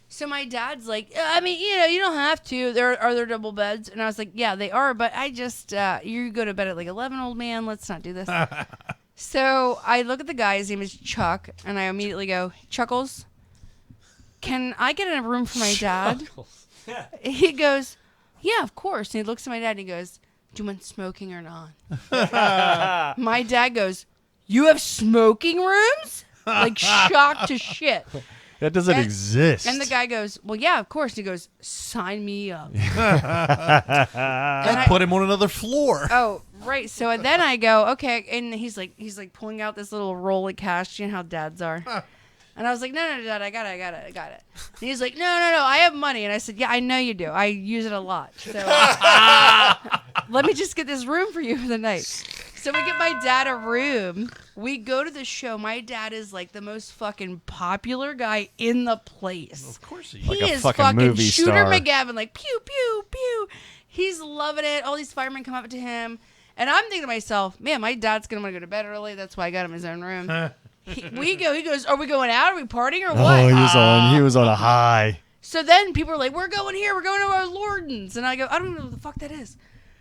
So my dad's like, I mean, you don't have to. Are there double beds? And I was like, yeah, they are. But I just you go to bed at like 11, old man. Let's not do this. So I look at the guy. His name is Chuck, and I immediately go, Chuckles, can I get a room for my dad? He goes, yeah, of course. And he looks at my dad and he goes, do you want smoking or not? My dad goes, you have smoking rooms? Like shocked to shit. That doesn't exist. And the guy goes, well, yeah, of course. And he goes, sign me up. That put him on another floor. Oh, right. So then I go, okay. And he's like pulling out this little roll of cash. You know how dads are. And I was like, no, Dad, I got it. And he's like, no, I have money. And I said, yeah, I know you do. I use it a lot. So let me just get this room for you for the night. So we get my dad a room. We go to the show. My dad is like the most fucking popular guy in the place. Of course he He Like a is fucking fucking movie Shooter star. McGavin, like pew, pew, pew. He's loving it. All these firemen come up to him. And I'm thinking to myself, man, my dad's going to want to go to bed early. That's why I got him his own room. He goes, are we going out? Are we partying or what? Oh, he was on a high. So then people are like, we're going here. We're going to our Lordens. And I go, I don't know what the fuck that is.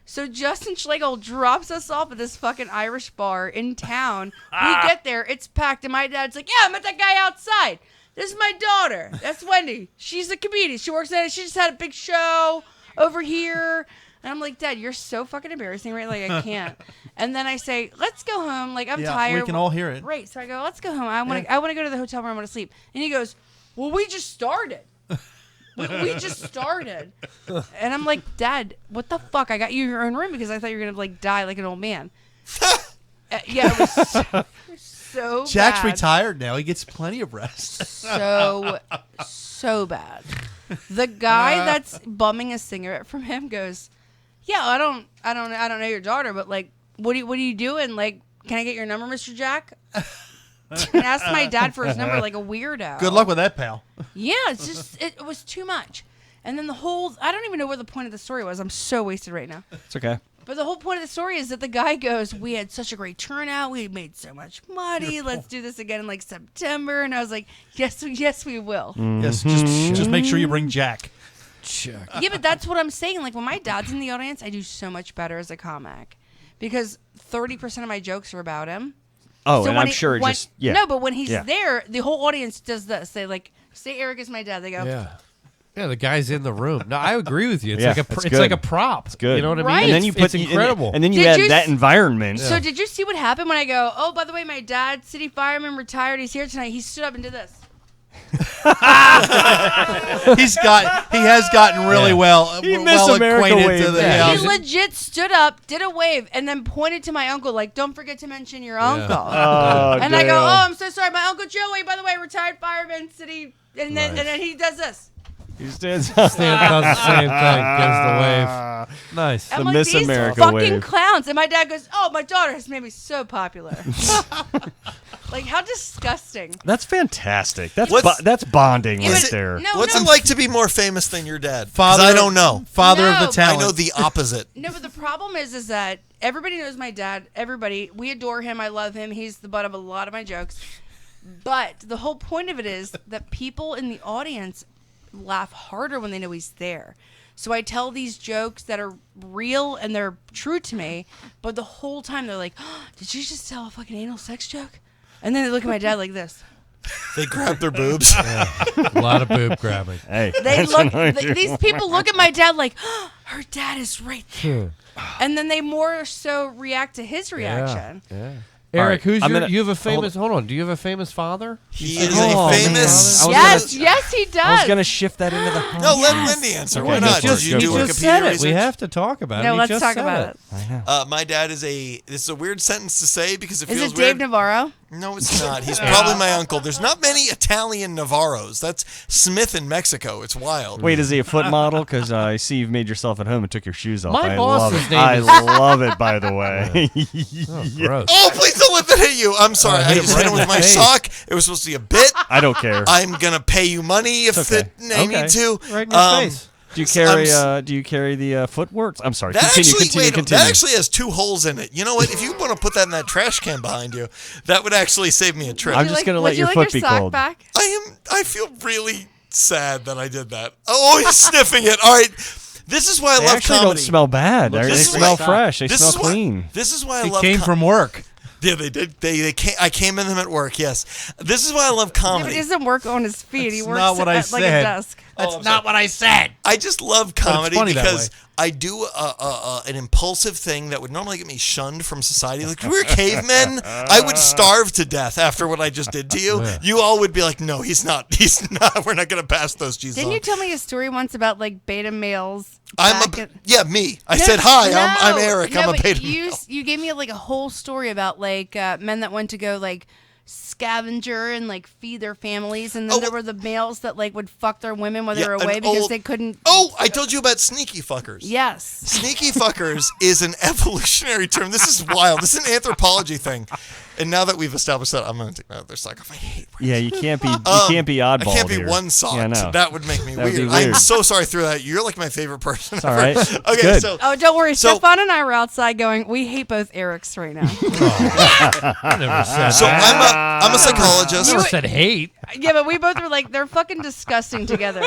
So Justin Schlegel drops us off at this fucking Irish bar in town. We get there. It's packed. And my dad's like, yeah, I met that guy outside. This is my daughter. That's Wendi. She's a comedian. She works at it. She just had a big show over here. And I'm like, Dad, you're so fucking embarrassing, right? Like, I can't. And then I say, let's go home. Like, I'm tired. We can all hear it. Right. So I go, let's go home. I want to go to the hotel room. I want to sleep. And he goes, well, we just started. we just started. And I'm like, Dad, what the fuck? I got you your own room because I thought you were going to, like, die like an old man. Yeah, it was so Jack's bad. retired now. He gets plenty of rest. So bad. The guy that's bumming a cigarette from him goes, yeah, I don't know your daughter, but like, what are you doing? Like, can I get your number, Mr. Jack? And asked my dad for his number like a weirdo. Good luck with that, pal. Yeah, it's just it was too much. And then I don't even know what the point of the story was. I'm so wasted right now. It's okay. But the whole point of the story is that the guy goes, we had such a great turnout. We made so much money. Let's do this again in like September. And I was like, yes, we will. Yes, just make sure you bring Jack. Yeah, but that's what I'm saying. Like when my dad's in the audience, I do so much better as a comic because 30% of my jokes are about him. Oh, So and when I'm he- sure when- just, yeah. No, but when he's Yeah. there, the whole audience does this. They like, say Eric is my dad. They go, Yeah, the guy's in the room. No, I agree with you. It's Yeah, like it's it's like good. a prop. It's good. You know what I mean? Right. And then you put it's incredible. And then you Did add you that s- environment. So did you see what happened when I go, oh, by the way, my dad, city fireman, retired. He's here tonight. He stood up and did this. He has gotten really well Miss America acquainted waved. to the Yeah. He legit stood up, did a wave, and then pointed to my uncle like, don't forget to mention your uncle. Oh, And I go, damn. oh, I'm so sorry. My Uncle Joey, by the way, retired fireman, city. And then he does this. He stands Stan does the same thing, gives the wave. Nice. I'm The like, Miss these America fucking wave. clowns. And my dad goes, oh, my daughter has made me so popular. Like, how disgusting. That's fantastic. That's What's- that's bonding Yeah, right but- there. No, What's no. it like to be more famous than your dad? 'Cause Father, I don't know. Father of No, the talent. I know the opposite. No, but the problem is that everybody knows my dad. Everybody, we adore him. I love him. He's the butt of a lot of my jokes. But the whole point of it is that people in the audience laugh harder when they know he's there. So I tell these jokes that are real and they're true to me, but the whole time they're like, oh, did you just tell a fucking anal sex joke? And then they look at my dad like this. They grab their boobs. A lot of boob grabbing. Hey, These people look at my dad like, oh, her dad is right there. And then they more so react to his reaction. Yeah. Eric, right, you have a famous, hold on, do you have a famous father? He is a famous... Yes, he does. I was going to shift that into the home. No, let Wendi answer. Why not? Did you do just said Wikipedia it. research? We have to talk about it. No, let's talk about it. I know. My dad is this is a weird sentence to say because it Is feels it weird. Dave Navarro? No, it's not. He's probably my uncle. There's not many Italian Navarros. That's Smith in Mexico. It's wild. Wait, is he a foot model? Because I see you've made yourself at home and took your shoes off. My I boss's love it. name I is- love it, by the way. Gross. Oh, please don't let that hit you. I'm sorry. I just hit him with my sock. It was supposed to be a bit. I don't care. I'm going to pay you money if okay. I need to. Right in your face. Do you carry the footwork? I'm sorry. Continue. That actually has 2 holes in it. You know what? If you want to put that in that trash can behind you, that would actually save me a trip. I'm just going to let your foot be cold. Back? I feel really sad that I did that. Oh, he's sniffing it. All right. This is why I They love actually comedy. don't smell bad. They smell fresh. They smell clean. This is why I He love came from work. Yeah, they did. They came, I came in them at work, yes. This is why I love Yeah, but comedy. he doesn't work on his feet. He works not what I at like a said. desk. That's not what I said. I just love comedy funny that because way. I do an impulsive thing that would normally get me shunned from society. Like, if we were cavemen, I would starve to death after what I just did to you. You all would be like, no, he's not. He's not. We're not going to pass those Jesus Didn't on. you tell me a story once about like beta males? Me. I said, hi, I'm Eric. I'm a but beta you, male. you gave me like a whole story about like men that went to go like scavenger and like feed their families, and then there were the males that like would fuck their women while they were away because they couldn't. Oh, I told you about sneaky fuckers. Yes. Sneaky fuckers is an evolutionary term. This is wild. This is an anthropology thing. And now that we've established that, I'm going to take my other sock off. I hate Yeah, you can't be oddball. I can't be here. one sock. Yeah, no. That would make me That would weird. be weird. I'm so sorry through that. You're like my favorite person It's ever. all right. Okay, Good. so Oh, don't worry. Stefan and I were outside going, we hate both Erics right now. I never said so that. I'm a psychologist. I never said hate. Yeah, but we both were like, they're fucking disgusting together.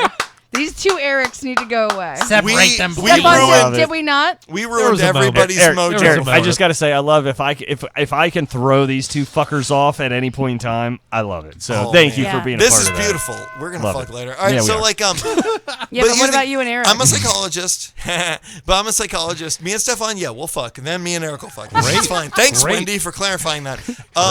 These 2 Erics need to go away. Separate them. we Stefan, ruined did we not? We There ruined was a moment. everybody's Eric, mojo. Eric, I just got to say, I love if I can throw these 2 fuckers off at any point in time. I love it. So Oh, thank you man. for being This a part is of that. beautiful. We're gonna Love fuck it. later. All right, Yeah, we so are. like Yeah, but here's what the- about you and Eric? I'm a psychologist, but I'm a psychologist. Me and Stefan, yeah, we'll fuck, and then me and Eric will fuck. It's fine. Thanks, Great. Wendy, for clarifying that.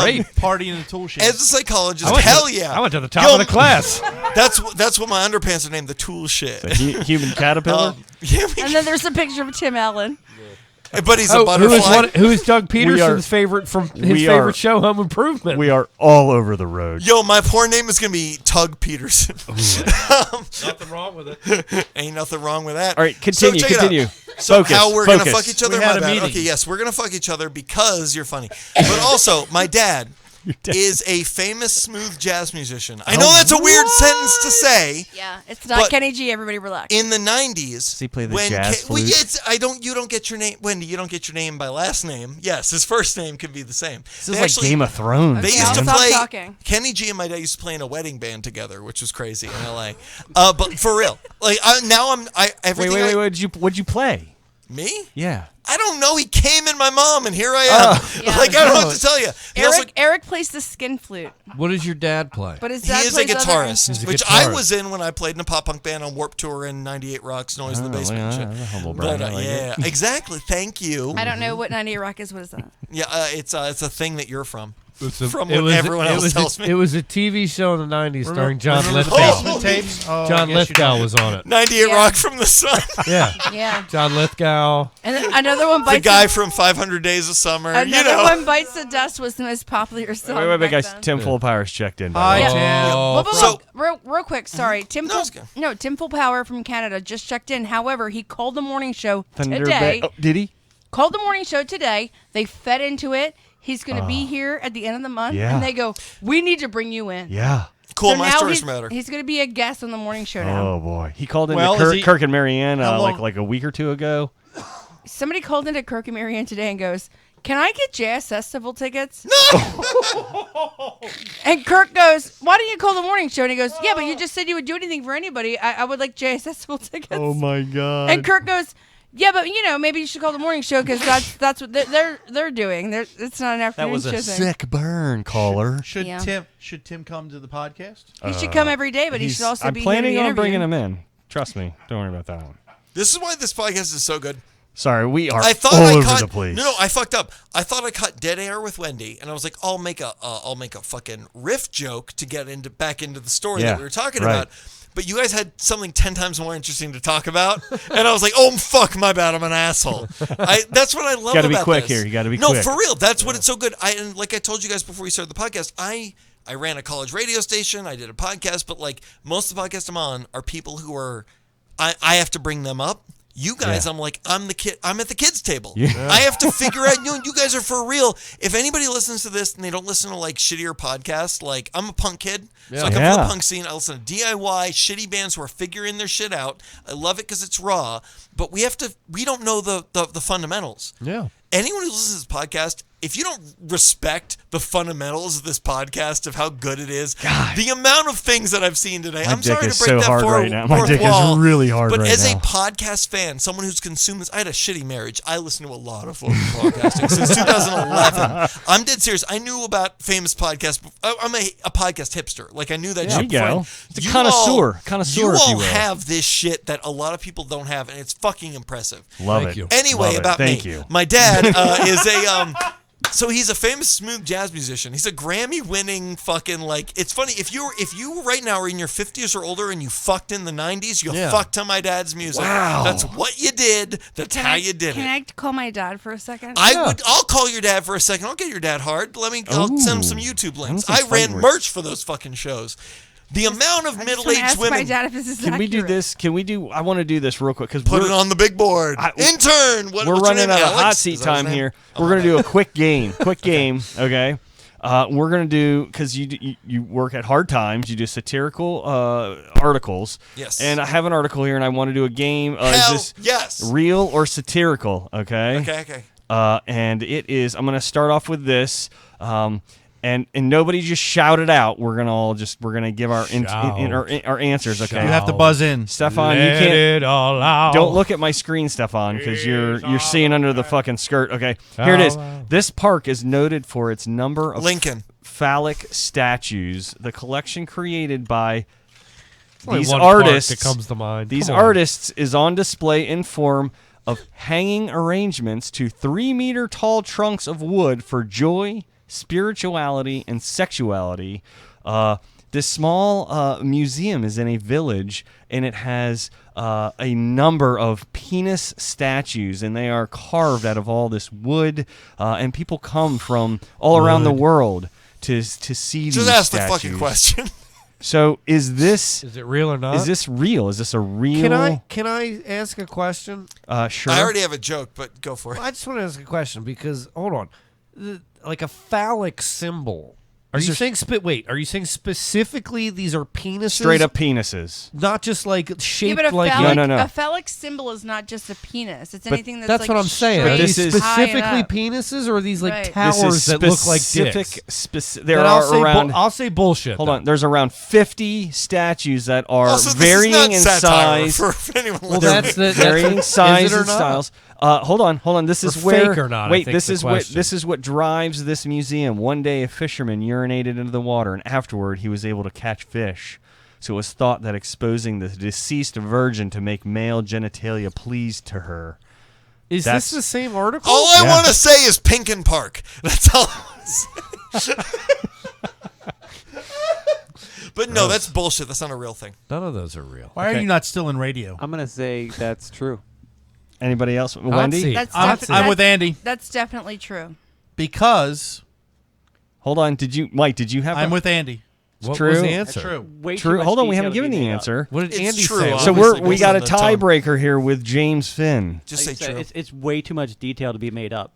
Great. Party in the tool shed. As a psychologist, I went hell to, yeah. I went to the top of the class. That's what my underpants are named, the tool shed. Human caterpillar. Yeah, And then there's a picture of Tim Allen. but he's a butterfly. Who is Doug Peterson's are- favorite from his we favorite are- show, Home Improvement? We are all over the road. Yo, my porn name is gonna be Tug Peterson. Nothing wrong with it. Ain't nothing wrong with that. All right, continue. So check it out. Continue. So Focus, how we're gonna focus. fuck each other? We had My a bad. meeting. Okay, yes, we're gonna fuck each other because you're funny. But also, my dad is a famous smooth jazz musician. I know that's a weird sentence to say. Yeah, it's not But Kenny G. Everybody relax. In the 90s, Does he play the when jazz flute? you don't get your name, Wendy. You don't get your name by last name. Yes, his first name could be the same. This is like Game of Thrones. They Okay, used I'll to stop play. talking. Kenny G and my dad used to play in a wedding band together, which was crazy in LA. But for real, like everything. Wait. What'd you play? Me? Yeah. I don't know. He came in my mom, and here I am. Yeah. Like I don't know what to tell you. Eric plays the skin flute, What does your dad play? but his He dad is a plays other guitarist, instruments. which I was in when I played in a pop punk band on Warped Tour in '98 Rock's Noise in the Basement. and shit. That's a humble brag. But I like yeah, it. exactly. Thank you. I don't know what 98 Rock is. What is that? Yeah, it's a thing that you're from. From It what was- everyone it else was tells a, me. It was a TV show in the 90s starring John Remember the Lithgow. basement tapes? Oh, John I guess you Lithgow don't. was on it. 98 Yeah. Rock from the Sun. Yeah. Yeah. John Lithgow. And then another one The bites. guy from 500 Days of Summer. Another one bites the dust was the most popular song. Wait, back guys. then. Tim Full Power's checked in. Hi, by the way. Tim. Oh, Whoa, So- real quick, sorry. Tim No, it's Full, good. no, Tim Full Power from Canada just checked in. However, he called the morning show Thunder today. Bay. Oh, did he? Called the morning show today. They fed into it. He's going to be here at the end of the month. Yeah. And they go, we need to bring you in. Yeah. Cool, So my now stories he's, matter. he's going to be a guest on the morning show now. Oh boy, he called in Well, to is he- Kirk and Marianne How long- like a week or two ago. Somebody called into Kirk and Marianne today and goes, can I get JS Festival tickets? And Kirk goes, why don't you call the morning show? And he goes, yeah, but you just said you would do anything for anybody. I would like JS Festival tickets. Oh my God. And Kirk goes, yeah, but maybe you should call the morning show because that's what they're doing. It's not an afternoon That was show a thing. sick burn, caller. Should Yeah. Tim come to the podcast? He should come every day, but he should also I'm be planning here to on bringing interview. him in. Trust me. Don't worry about that one. This is why this podcast is so good. Sorry, we are I thought all I over caught, the place. No, I fucked up. I thought I caught dead air with Wendi, and I was like, I'll make a fucking riff joke to get back into the story that we were talking about. But you guys had something 10 times more interesting to talk about, and I was like, "Oh fuck, my bad, I'm an asshole." That's what I love. Gotta about be quick this. here. You gotta be no, quick. for real. That's what it's so good. And like I told you guys before we started the podcast, I ran a college radio station. I did a podcast, but like most of the podcasts I'm on are people who are, I have to bring them up. You guys, I'm like, I'm the kid. I'm at the kids' table. Yeah. I have to figure out. You guys are for real. If anybody listens to this and they don't listen to like shittier podcasts, like I'm a punk kid, so I come from the punk scene. I listen to DIY shitty bands who are figuring their shit out. I love it because it's raw, but we don't know the fundamentals. Yeah. Anyone who listens to this podcast, if you don't respect the fundamentals of this podcast of how good it is, the amount of things that I've seen today, I'm sorry to break that fourth dick wall, is really hard but right as now. a podcast fan, someone who's consumed this, I had a shitty marriage. I listened to a lot of podcasting since 2011. I'm dead serious. I knew about famous podcasts. I'm a podcast hipster. Like I knew that shit. There you go. It's a connoisseur, You if all you will. have this shit that a lot of people don't have, and it's fucking impressive. Love Thank it. you. Anyway, Love it. about Thank me. you. My dad is a so he's a famous smooth jazz musician. He's a Grammy-winning fucking like. It's funny if you right now are in your 50s or older and you fucked in the 90s, you fucked to my dad's music. Wow. That's what you did. That's how you did Can it. I call my dad for a second? I'll call your dad for a second. I'll get your dad hard. I'll send him some YouTube links. I ran merch for those fucking shows. The amount of middle-aged women. My dad if this is Can we do accurate. this? I want to do this real quick because Put it on the big board. Intern. We're what's running your name, out of Alex? hot seat Is that his time name? here. Oh, We're gonna man. do a quick game. Okay. We're gonna do because you work at Hard Times. You do satirical articles. Yes. And I have an article here, and I want to do a game. Hell is this yes. real or satirical? Okay. Okay. And it is. I'm gonna start off with this. And nobody just shout it out. We're gonna give our our answers. Okay. You have to buzz in. Stefan, Let you can't. it all out. Don't look at my screen, Stefan, because you're seeing under the fucking skirt. Okay, here it is. This park is noted for its number of Lincoln. phallic statues. The collection created by Only these one park artists. that comes to mind. These Come on. artists is on display in form of hanging arrangements to 3-meter tall trunks of wood for joy, spirituality, and sexuality. This small museum is in a village, and it has a number of penis statues, and they are carved out of all this wood. And people come from all around the world to see these Just ask statues. the fucking question. So is it real or not? Is this real? Is this a real? Can I ask a question? Sure. I already have a joke, but go for it. I just want to ask a question because hold on, like a phallic symbol. Are These you are- saying Are you saying specifically these are penises? Straight up penises. Not just like Yeah, shaped but a like phallic, No. a phallic symbol is not just a penis. It's anything that's that's like what I'm saying. Are straight, This these is- high and specifically up. penises, or are these like Right. towers This is that look like specific. dicks? There Then are around. I'll say bullshit. Hold then. on. There's around 50 statues that are Also, this varying is in not satire size. for anyone Well, listening. that's the Varying is size it or and not? styles. Hold on. This is Or where. fake or not, I Wait, think this the is what question. this is what drives this museum. One day, a fisherman urinated into the water, and afterward, he was able to catch fish. So it was thought that exposing the deceased virgin to make male genitalia pleased to her. Is That's- this the same article? All I Yeah. want to say is Pinkin Park. That's all I want to say. But no, that's bullshit. That's not a real thing. None of those are real. Why are you not still in radio? I'm gonna say that's true. Anybody else? Wendy? seat. That's I'm with Andy That's definitely true. because Hold on. Mike? Did you have? I'm a- with Andy. What true. was the That's answer? true. Way too True. much Hold on. We detail haven't to be given the made up. answer. What did It's Andy true, say? obviously. So we based got on a the tongue. tiebreaker here with James Finn. Just say Like you said, true. It's way too much detail to be made up.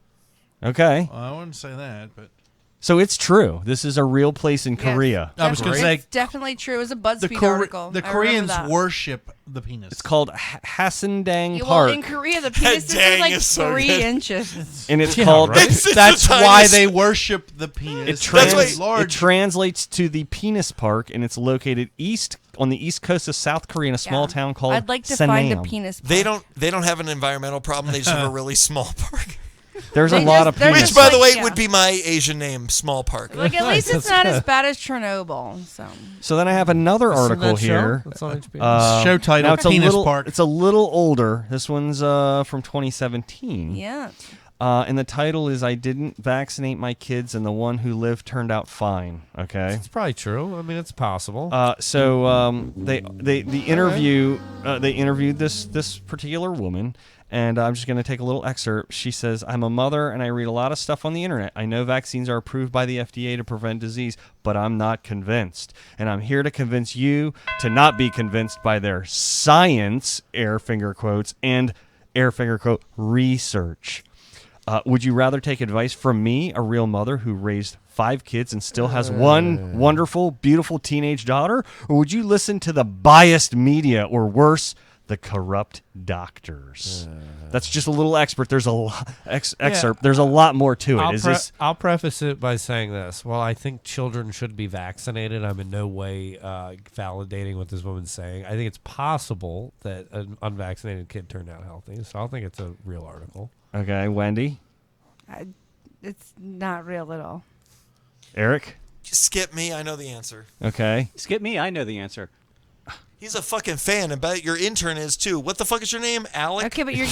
Okay. Well, I wouldn't say that, but So it's true. This is a real place in Korea. I was going to say It's definitely true. It was a BuzzFeed the article. the I remember Koreans that. worship the penis. It's called Hassandang Yeah, Park. well, in Korea, the penis Dang is like is so 3 good. inches. And it's called... right? That's the why tiniest- they worship the penis. It translates to the Penis Park, and it's located on the east coast of South Korea in a small town called I'd like to find a Sanam. penis. They park. don't have an environmental problem. They just have a really small park. There's They a lot just- of they're penis. Which, by the way, yeah. would be my Asian name, Small Park. Like at least it's That's not good. as bad as Chernobyl. So So then I have another Isn't article that show? here. That's on HBO. Show title, now it's Penis a little, Park. It's a little older. This one's from 2017. yeah. And the title is "I didn't vaccinate my kids, and the one who lived turned out fine." Okay. It's probably true. I mean, it's possible. They interviewed this particular woman, and I'm just going to take a little excerpt. She says, "I'm a mother, and I read a lot of stuff on the internet. I know vaccines are approved by the FDA to prevent disease, but I'm not convinced, and I'm here to convince you to not be convinced by their science (air finger quotes) and (air finger quote) research." Would you rather take advice from me, a real mother who raised 5 kids and still has one wonderful, beautiful teenage daughter? Or would you listen to the biased media, or worse, the corrupt doctors? That's just a little expert. There's a excerpt. There's a lot more to it. I'll preface it by saying this. While I think children should be vaccinated, I'm in no way validating what this woman's saying. I think it's possible that an unvaccinated kid turned out healthy. So I don't think it's a real article. Okay, Wendy? It's not real at all. Eric? Just skip me. I know the answer. Okay. Skip me. I know the answer. He's a fucking fan, and bet your intern is too. What the fuck is your name, Alec? Okay, but you're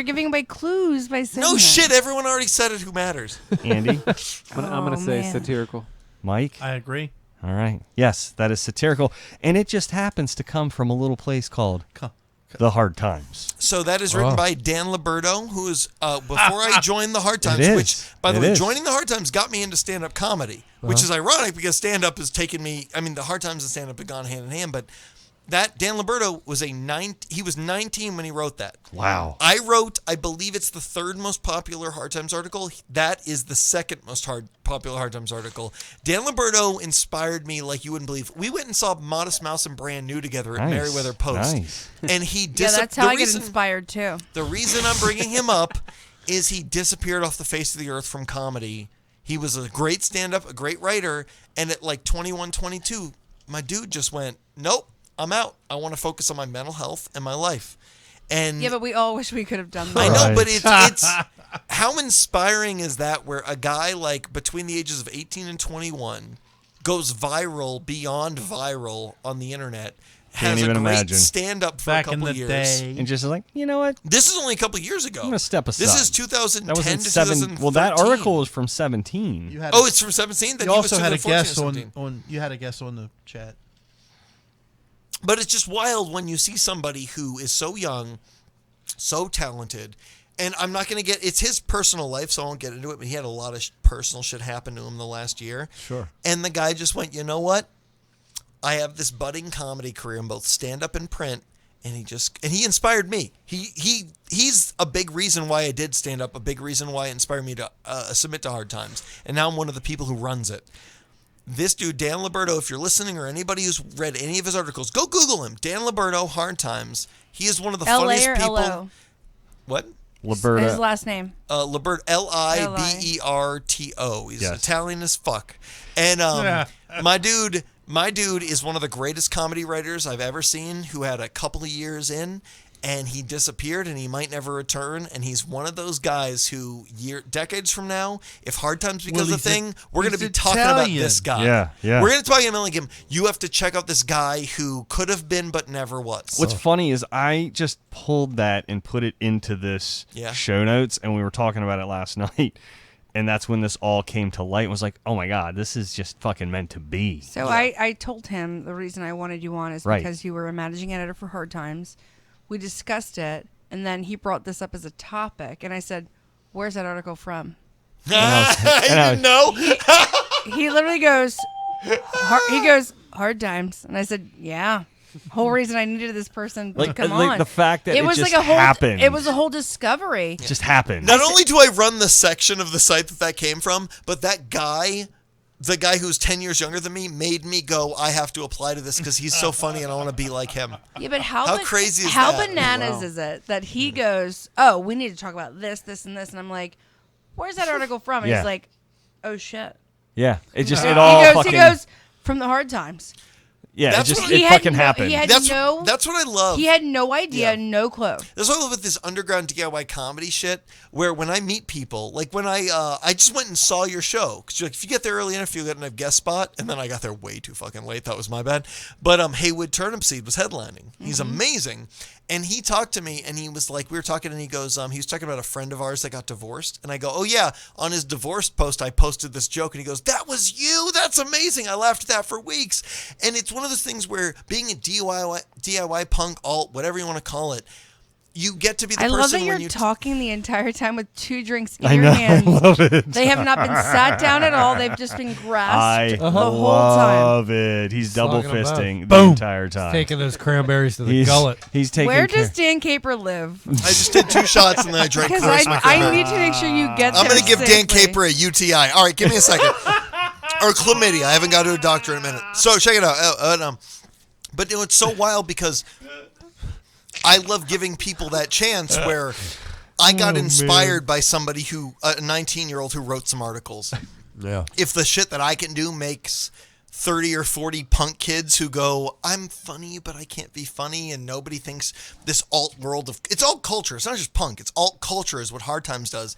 giving away clues by saying No that. shit. Everyone already said it. Who matters? Andy? I'm gonna say man. satirical. Mike? I agree. All right. Yes, that is satirical. And it just happens to come from a little place called The Hard Times. So that is written by Dan Liberto, who is before I joined the Hard Times, It is. which, by the It way, is. joining the Hard Times got me into stand-up comedy, which is ironic because stand-up has taken me. I mean, the Hard Times and stand-up have gone hand in hand, but that Dan Liberto was he was 19 when he wrote that. Wow. I believe it's the 3rd most popular Hard Times article. That is the 2nd most popular Hard Times article. Dan Liberto inspired me like you wouldn't believe. We went and saw Modest Mouse and Brand New together at Nice. Meriwether Post. Nice. And he Yeah, that's how I get inspired too. The reason I'm bringing him up is he disappeared off the face of the earth from comedy. He was a great stand-up, a great writer, and at like 21, 22, my dude just went, nope, I'm out. I want to focus on my mental health and my life. And Yeah, but we all wish we could have done that. I know, but it's how inspiring is that where a guy like between the ages of 18 and 21 goes viral, beyond viral on the internet, Can't has even a great imagine. stand-up for Back a in couple the years. day. And just like, you know what? This is only a couple years ago. I'm going to step aside. This is 2010 That was in to 7. Well, that 2013. article was from 17. You had Oh, it's from 17? Then you he also was had a 2014 or guest 17. on. You had a guest on the chat. But it's just wild when you see somebody who is so young, so talented, and I'm not going to it's his personal life, so I won't get into it, but he had a lot of personal shit happen to him the last year. Sure. And the guy just went, you know what? I have this budding comedy career in both stand-up and print, and he inspired me. He's a big reason why I did stand-up, a big reason why it inspired me to submit to Hard Times, and now I'm one of the people who runs it. This dude, Dan Liberto, if you're listening or anybody who's read any of his articles, go Google him. Dan Liberto, Hard Times. He is one of the funniest L.A. or people. L.O.? What? Liberto. His last name. Liberto, Liberto. He's Yes. Italian as fuck. And my dude is one of the greatest comedy writers I've ever seen, who had a couple of years in, and he disappeared, and he might never return. And he's one of those guys who, decades from now, if Hard Times becomes a thing, we're going to be talking about this guy. Yeah, yeah. We're going to talk about him like him. You have to check out this guy who could have been but never was. What's funny is I just pulled that and put it into this show notes, and we were talking about it last night. And that's when this all came to light and was like, oh my God, this is just fucking meant to be. So I told him the reason I wanted you on is Right. because you were a managing editor for Hard Times. We discussed it, and then he brought this up as a topic, and I said, where's that article from? I didn't know. He literally goes, Hard Times. And I said, yeah. whole reason I needed this person to Like come on. the fact that it was just like a whole happened. It was a whole discovery. It just happened. Not only do I run the section of the site that came from, but that guy, the guy who's 10 years younger than me, made me go, I have to apply to this because he's so funny and I want to be like him. Yeah, but how crazy is how that? bananas is it that he goes, oh, we need to talk about this, this, and this, and I'm like, where's that article from? And Yeah. he's like, oh shit. Yeah, it just it all he goes from the Hard Times. Yeah, That's it just what- it He had fucking no- happened. he had That's no. that's what I love. He had no idea, no clue. That's why I love with this underground DIY comedy shit, where when I meet people, like when I just went and saw your show, because like, if you get there early enough, you get a guest spot, and then I got there way too fucking late. That was my bad. But Haywood Turnipseed was headlining. He's amazing. And he talked to me, and he was like, we were talking, and he goes, he was talking about a friend of ours that got divorced. And I go, oh, yeah, on his divorce post, I posted this joke. And he goes, that was you? That's amazing. I laughed at that for weeks. And it's one of those things where being a DIY punk, alt, whatever you want to call it, you get to be the I person love that when you're you talking the entire time with 2 drinks in I your know, hands. I love it. They have not been sat down at all. They've just been grasped I the whole time. love it. He's double Talking about- fisting the Boom. entire time. Taking those cranberries to the He's- gullet. He's taking Where care- does Dan Caper live? I just did 2 shots and then I drank Because the rest of my I cranberry. need to make sure you get I'm there going to give Dan safely. Caper a UTI. All right, give me a second. Or chlamydia. I haven't got to a doctor in a minute. So check it out. But you know, it's so wild because I love giving people that chance where I got inspired by somebody who, a 19-year-old who wrote some articles. Yeah. If the shit that I can do makes 30 or 40 punk kids who go, I'm funny, but I can't be funny, and nobody thinks this alt world of, it's alt culture. It's not just punk. It's alt culture is what Hard Times does.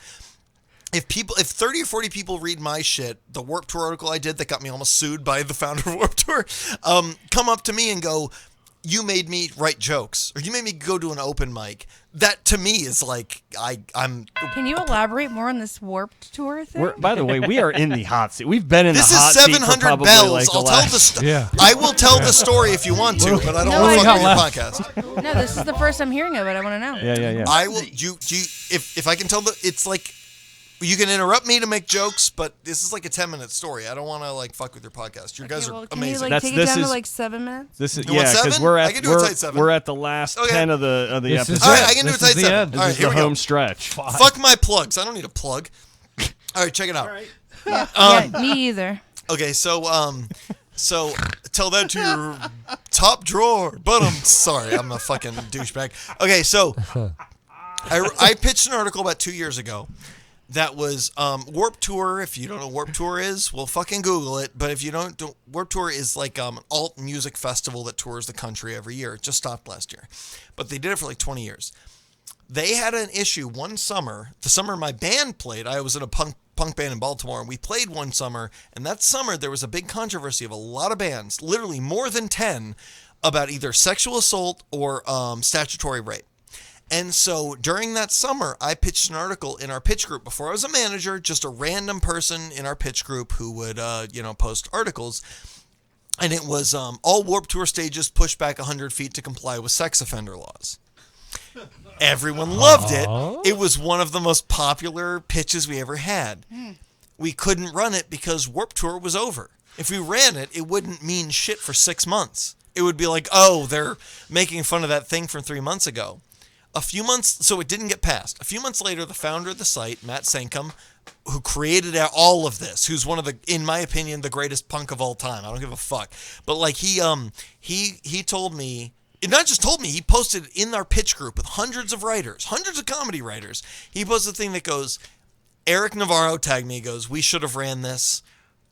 If 30 or 40 people read my shit, the Warped Tour article I did that got me almost sued by the founder of Warped Tour, come up to me and go, you made me write jokes, or you made me go to an open mic. That to me is like, I'm. Can you elaborate more on this Warped Tour thing? By the way, we are in the hot seat. We've been in This the is hot seat for 700 probably bells. like the I'll tell the last. Yeah. I will tell the story if you want to, but I don't No, want to I fuck with your got podcast. No, this is the first I'm hearing of it. I want to know. Yeah. I will. If I can tell it's like. You can interrupt me to make jokes, but this is like a 10-minute story. I don't want to like fuck with your podcast. You guys are Can amazing. you like take it down to like 7 minutes? This is You want because 7? we're I at can do a tight 7. we're at the last Okay. 10 of the This is episode. All right, it. I can do a This tight is the 7. end. All right, This is here the we go. home stretch. Fuck my plugs. I don't need a plug. All right, check it out. Yeah, me either. Okay, so tell that to your top drawer. But I'm sorry, I'm a fucking douchebag. Okay, so I pitched an article about 2 years ago that was Warped Tour. If you don't know what Warped Tour is, well, fucking Google it. But if you don't, Warped Tour is like an alt music festival that tours the country every year. It just stopped last year, but they did it for like 20 years. They had an issue one summer. The summer my band played, I was in a punk band in Baltimore, and we played one summer. And that summer, there was a big controversy of a lot of bands, literally more than 10, about either sexual assault or statutory rape. And so during that summer, I pitched an article in our pitch group before I was a manager, just a random person in our pitch group who would, post articles. And it was all Warped Tour stages pushed back 100 feet to comply with sex offender laws. Everyone loved it. It was one of the most popular pitches we ever had. We couldn't run it because Warped Tour was over. If we ran it, it wouldn't mean shit for 6 months. It would be like, oh, they're making fun of that thing from 3 months ago. So it didn't get passed. A few months later, the founder of the site, Matt Sankum, who created all of this, who's one of the, in my opinion, the greatest punk of all time. I don't give a fuck. But like he told me, not just told me, he posted in our pitch group with hundreds of comedy writers. He posted a thing that goes, Eric Navarro tagged me, goes, we should have ran this,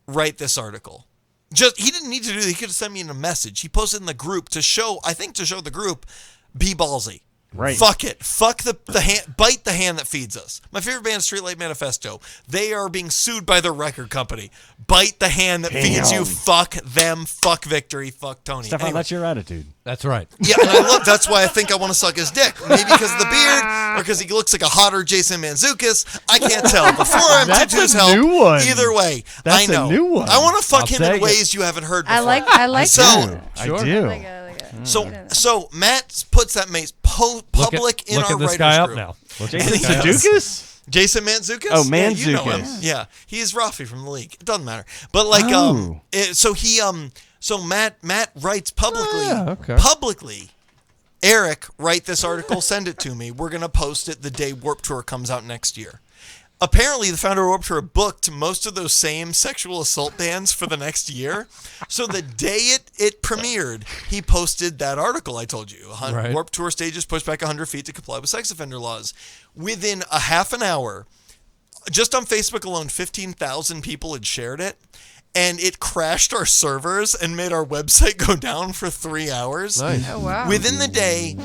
write this article. He didn't need to do that. He could have sent me in a message. He posted in the group to show the group, be ballsy. Right. Fuck it. Fuck the hand. Bite the hand that feeds us. My favorite band, Streetlight Manifesto. They are being sued by their record company. Bite the hand that feeds you. Fuck them. Fuck Victory. Fuck Tony. Stefan, Anyway. that's your attitude. That's right. Yeah, and that's why I think I want to suck his dick. Maybe because of the beard, or because he looks like a hotter Jason Mantzoukas. I can't tell. Before I'm That's Tutu's a help. new one. Either way, That's I know. a new one. I want to fuck I'll him in take it. ways you haven't heard before. I like So, that. I do. So Matt puts that public in look our at this writers guy up group. now. Jason Sudeikis? Jason Mantzoukas? Oh, Yeah, you know Mantzoukas. him. Yeah, he is Rafi from the league. It doesn't matter. But like, Oh. so he So Matt writes publicly. okay. Publicly. Eric, write this article, send it to me. We're going to post it the day Warp Tour comes out next year. Apparently, the founder of Warp Tour booked most of those same sexual assault bands for the next year. So the day it premiered, he posted that article I told you. Right. Warp Tour stages pushed back 100 feet to comply with sex offender laws. Within a half an hour, just on Facebook alone, 15,000 people had shared it. And it crashed our servers and made our website go down for 3 hours. Nice. Oh, wow. Within the day,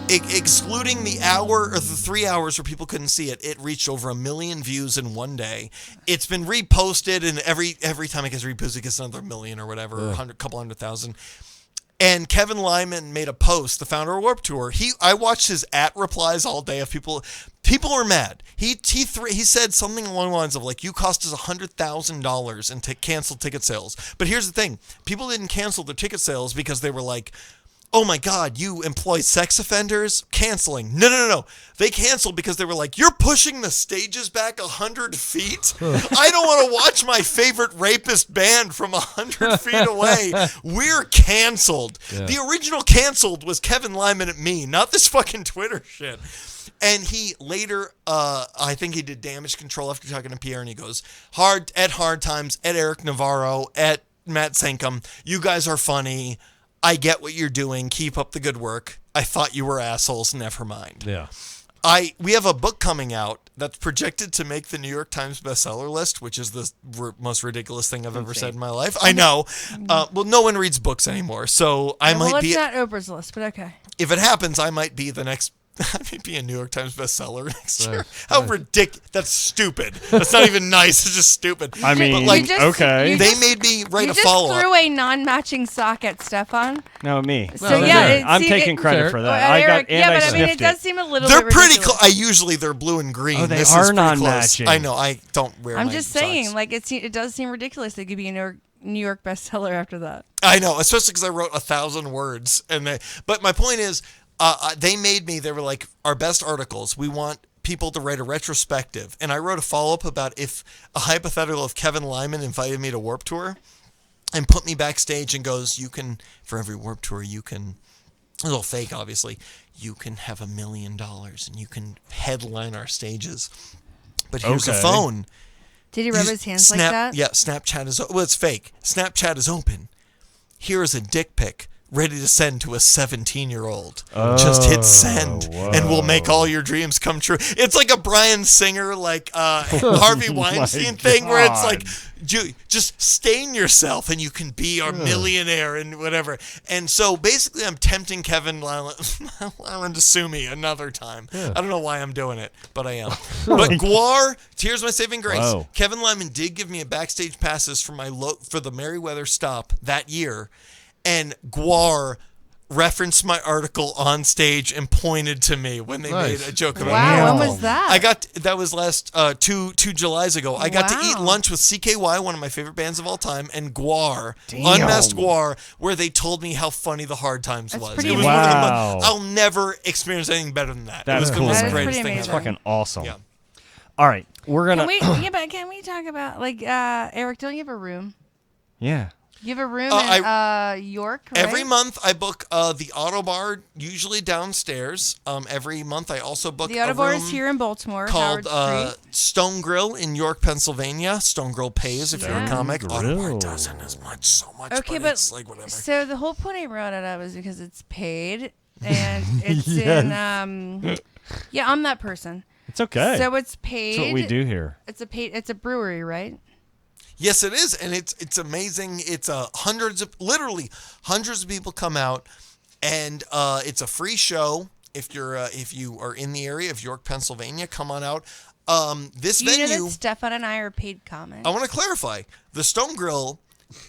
excluding the hour or the 3 hours where people couldn't see it, it reached over 1 million views in one day. It's been reposted, and every time it gets reposted, it gets another million or whatever, couple 100,000. And Kevin Lyman made a post, the founder of Warp Tour. I watched his @replies all day of people. People were mad. He said something along the lines of like, "You cost us $100,000 in canceled ticket sales." But here's the thing: people didn't cancel their ticket sales because they were like, "Oh my God, you employ sex offenders? Canceling." No. They canceled because they were like, "You're pushing the stages back 100 feet? I don't want to watch my favorite rapist band from 100 feet away. We're canceled." Yeah. The original canceled was Kevin Lyman at me, not this fucking Twitter shit. And he later, I think he did damage control after talking to Pierre, and he goes, hard times, at Eric Navarro, at Matt Sankum, you guys are funny. I get what you're doing. Keep up the good work. I thought you were assholes. Never mind. Yeah. We have a book coming out that's projected to make the New York Times bestseller list, which is the most ridiculous thing I've ever said in my life. I know. Well, no one reads books anymore, so I might be. Well, it's not Oprah's list, but okay. If it happens, I might be the next. I might be a New York Times bestseller next year. Nice. How ridiculous! That's stupid. That's not even nice. It's just stupid. I mean, but like, okay. They made me write a You follow just up. threw a non-matching sock at Stefan. No, me. So yeah, I'm taking credit for that. I Eric, got, and I but I mean, it sniffed does seem a little. They're bit pretty ridiculous. close. Usually they're blue and green. Oh, they This are is pretty non-matching. close. I know. I don't wear. I'm my just socks. saying, like it does seem ridiculous. They could be a New York bestseller after that. I know, especially because I wrote 1,000 words, but my point is, they made me. They were like, our best articles. We want people to write a retrospective, and I wrote a follow up about if a hypothetical if Kevin Lyman invited me to Warp Tour, and put me backstage and goes, you can for every Warp Tour you can. A little fake, obviously. You can have $1 million and you can headline our stages. But here's a phone. Did he rub his hands like that? Yeah, Snapchat is... Well, it's fake. Snapchat is open. Here is a dick pic ready to send to a 17-year-old. Just hit send, and we'll make all your dreams come true. It's like a Bryan Singer, like Harvey Weinstein thing, where it's like, just stain yourself, and you can be our millionaire and whatever. And so basically, I'm tempting Kevin Lyman to sue me another time. Yeah. I don't know why I'm doing it, but I am. But Guar, here's my saving grace. Whoa. Kevin Lyman did give me a backstage passes for for the Merriweather stop that year. And Guar referenced my article on stage and pointed to me when they made a joke about me. Wow, when was that? That was last two Julys ago. I got to eat lunch with CKY, one of my favorite bands of all time, and Guar, Unmasked Guar, where they told me how funny the Hard Times was. It was one of the I'll never experience anything better than that. That it was is the cool. most That is greatest pretty thing amazing. ever. Fucking awesome. Yeah. All right, we're gonna. Can we talk about Eric? Don't you have a room? Yeah. You have a room in York, right? Every month I book the Auto Bar, usually downstairs. Every month I also book the Auto Bar is here in Baltimore, called Howard Street. Stone Grill in York, Pennsylvania. Stone Grill pays if you're a comic. Grill. Auto Bar doesn't as much, so much. Okay, but it's like whatever. So the whole point I brought it up is because it's paid and it's in. Yeah, I'm that person. It's okay. So it's paid. That's what we do here. It's a brewery, right? Yes, it is, and it's amazing. It's literally hundreds of people come out, and it's a free show. If you are in the area of York, Pennsylvania, come on out. This You know venue. that Stefan and I are paid comics. I want to clarify the Stone Grill.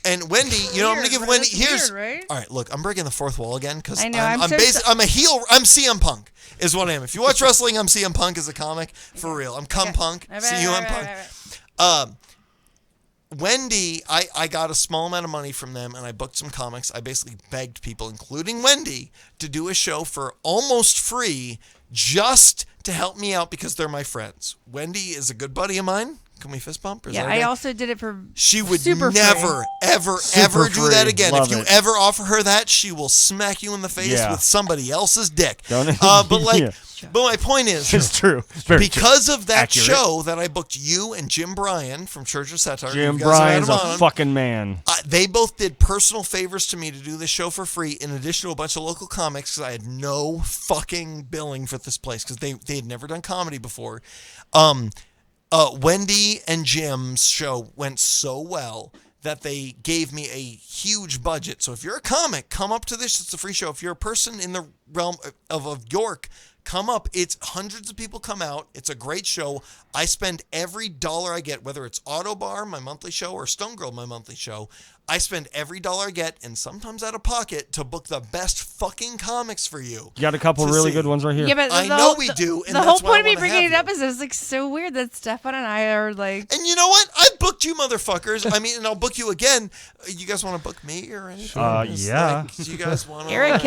And Wendi, you know, I'm gonna give Wendi. Here's weird, right? all right. Look, I'm breaking the fourth wall again because I know, I'm a heel. I'm CM Punk is what I am. If you watch wrestling, I'm CM Punk as a comic for real. I'm Cum Punk. CM Punk. Wendi, I got a small amount of money from them, and I booked some comics. I basically begged people, including Wendi, to do a show for almost free, just to help me out because they're my friends. Wendi is a good buddy of mine. Can we fist bump? Or is Yeah, that I okay? also did it for She would super never, free. ever, Super ever do that free. again. Love If you it. ever offer her that, she will smack you in the face Yeah. with somebody else's dick. Don't it? But like, Yeah. but my point is, It's true. It's very because of that Accurate. show that I booked you and Jim Bryan from Church of Satire. Jim you guys had Bryan's him a on. fucking man. They both did personal favors to me to do this show for free, in addition to a bunch of local comics, because I had no fucking billing for this place because they had never done comedy before. Wendi and Jim's show went so well that they gave me a huge budget. So if you're a comic, come up to this. It's a free show. If you're a person in the realm of York, come up. It's hundreds of people come out. It's a great show. I spend every dollar I get, whether it's Autobar, my monthly show, or Stone Girl, my monthly show. I spend every dollar I get, and sometimes out of pocket, to book the best fucking comics for you. You got a couple to really see. good ones right here. Yeah, but I the know whole- we the- do, and the that's whole why I point of me wanna bringing have it up you. is it's like so weird that Stefan and I are like. And you know what? I booked you motherfuckers. I mean, and I'll book you again. You guys want to book me or anything? It's yeah. Like, do you guys want to? Eric,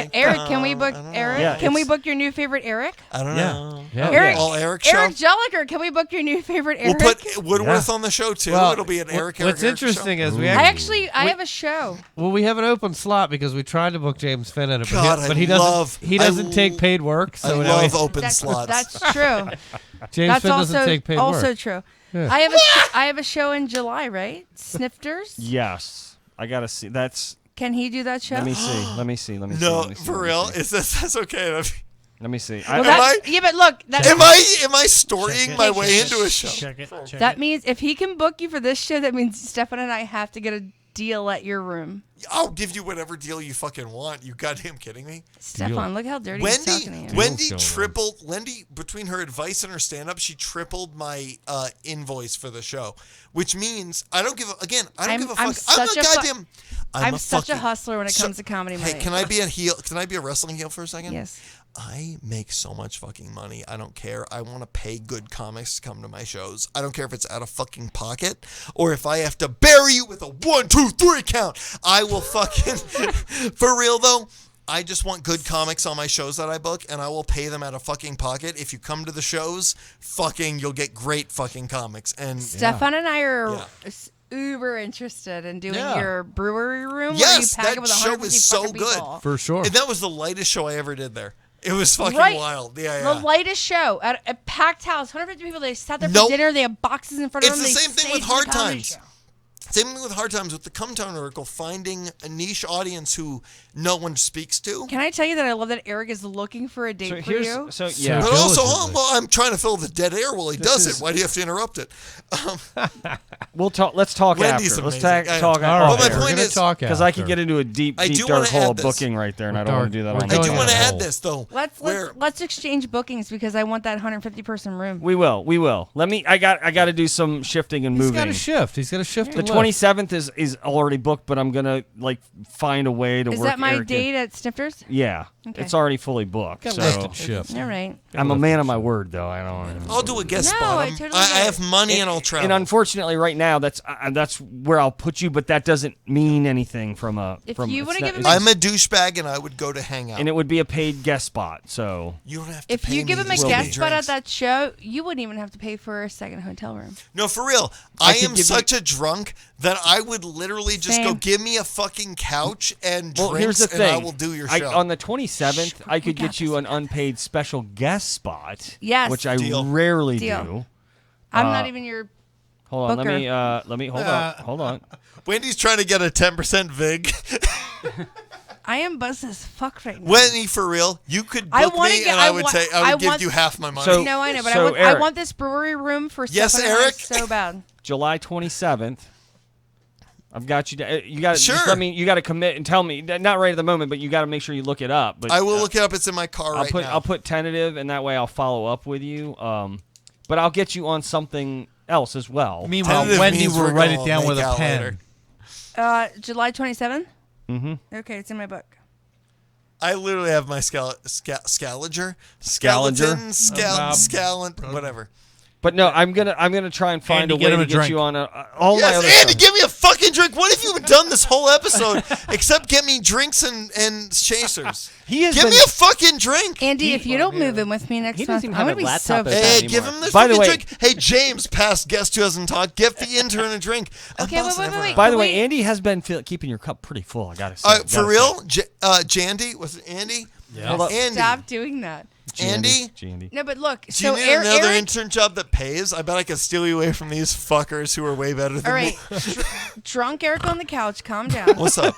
can we book I don't know. Eric? Yeah, can we it's- book your new favorite Eric? I don't Yeah. know. Yeah. Eric, All Eric show. Eric Jelliker, can we book your new favorite We'll Eric? put Woodworth on the show too. It'll be an Eric. What's Eric interesting show. is we I actually, have a show. well, we have an open slot because we tried to book James Finn in it, God, but he I doesn't. love- He I doesn't take paid work, I so love anyway, open slots. That's true. James That's Finn also doesn't take paid also work. true. Yeah. I have a show in July, right? Snifters. Yes. I got to see. That's. Can he do that show? Let me see. Let me see. Let me see. No, let me see, for let me real. see. Is that's okay? Let me see. Well, I- yeah, but look, that, Am I storying my way Check into a show? Check it. Check that it. means if he can book you for this show, that means Stefan and I have to get a deal at your room. I'll give you whatever deal you fucking want. You goddamn kidding me? Stefan, look how dirty he's talking to you. Wendy, between her advice and her stand-up, she tripled my invoice for the show, which means I don't give a fuck. I'm such a fucking- hustler when it comes to comedy money. Hey, can I be a heel? Can I be a wrestling heel for a second? Yes. I make so much fucking money. I don't care. I want to pay good comics to come to my shows. I don't care if it's out of fucking pocket or if I have to bury you with a 1, 2, 3 count. I will fucking, for real though, I just want good comics on my shows that I book, and I will pay them out of fucking pocket. If you come to the shows, you'll get great fucking comics. And Stefan and I are uber interested in doing Yeah. your brewery room Yes, where you pack that it with show 150 was so fucking good. people. For sure. And that was the lightest show I ever did there. It was fucking Right. wild. Yeah, The yeah. lightest show at a packed house, 150 people. They sat there for Nope. dinner. They have boxes in front of It's them. the they same thing with staged the Hard comedy Times. show. Same thing with Hard Times with the Come Town article, finding a niche audience who no one speaks to. Can I tell you that I love that Eric is looking for a date for you? So yeah. But also, diligently. well, I'm trying to fill the dead air while he does it. Why do you have to interrupt it? We'll talk. Let's talk Wendy's after. Let's amazing. I- talk. All right, But my we're point gonna is- talk because I after. could get into a deep, I deep do dark wanna hole add of this. booking right there, and I don't want to do that. We're on I going do the want to down a add hole. this though. Let's exchange bookings because I want that 150 person room. We will. Let me. I got to do some shifting and He's moving. got to shift. He's got to shift. The and lift. 27th is already booked, but I'm gonna find a way to Is work. that my Eric in. date at Snifters? Yeah, Okay. it's already fully booked. Got So lift and shift. All right. I'm a man of my word, though. I don't. I'll do a guest No, spot. I totally I get have it. money and I'll travel. And unfortunately, right now, that's where I'll put you. But that doesn't mean anything from a. If from, you it's wanna not- give him it's- I'm a douchebag and I would go to hang out. and it would be a paid guest spot. So You don't have to If pay you give me him a to Will guest be. spot drinks. at that show, you wouldn't even have to pay for a second hotel room. No, for real. I I could am give you- such a drunk that I would literally just go Same. give me a fucking couch and well, drinks, here's the and I thing. will do your I, show. on the 27th, Shh, I could we got get you this, an unpaid special guest spot. Yes. which I Deal. rarely Deal. do. I'm not even your. Hold on, Booker. let me hold on. Wendy's trying to get a 10% vig. I am buzzed as fuck right now. Wendy, for real, you could I book wanna me, get- and I I would want- say I I would give want- you half my money. So- No, I know, but So, I Eric. want this brewery room for Yes, Stefan and I Eric. so bad. July 27th. I've got you. You got to Sure. Let me. You got to commit and tell me. Not right at the moment, but you got to make sure you look it up. But I will look it up. It's in my car I'll right put now. I'll put tentative, and that way I'll follow up with you. But I'll get you on something else as well. Meanwhile, Tentative Wendy means will we're write it gonna down with make a out pen. later. July 27th? Mm-hmm. Okay, it's in my book. I literally have my Scaliger, Scaliger? Skeleton, Scalent, whatever. But no, I'm gonna try and find Andy, a way get him to a get drink. you on all my other Andy, stuff. give me a fucking drink. What have you done this whole episode except get me drinks and chasers? Give me a fucking drink. Andy, if you don't move in with me next month, I'm going to be so Hey, give him this By the fucking way- drink. Hey, James, past guest who hasn't talked, give the intern a drink. Okay, wait. By the way, Andy has been keeping your cup pretty full. I gotta say. For real? Jandy? Was it Andy? Yeah. Andy. Stop doing that. Andy? No, but look. Do So you need another Eric, intern job that pays? I bet I could steal you away from these fuckers who are way better than all right, me. drunk Eric on the couch, calm down. What's up?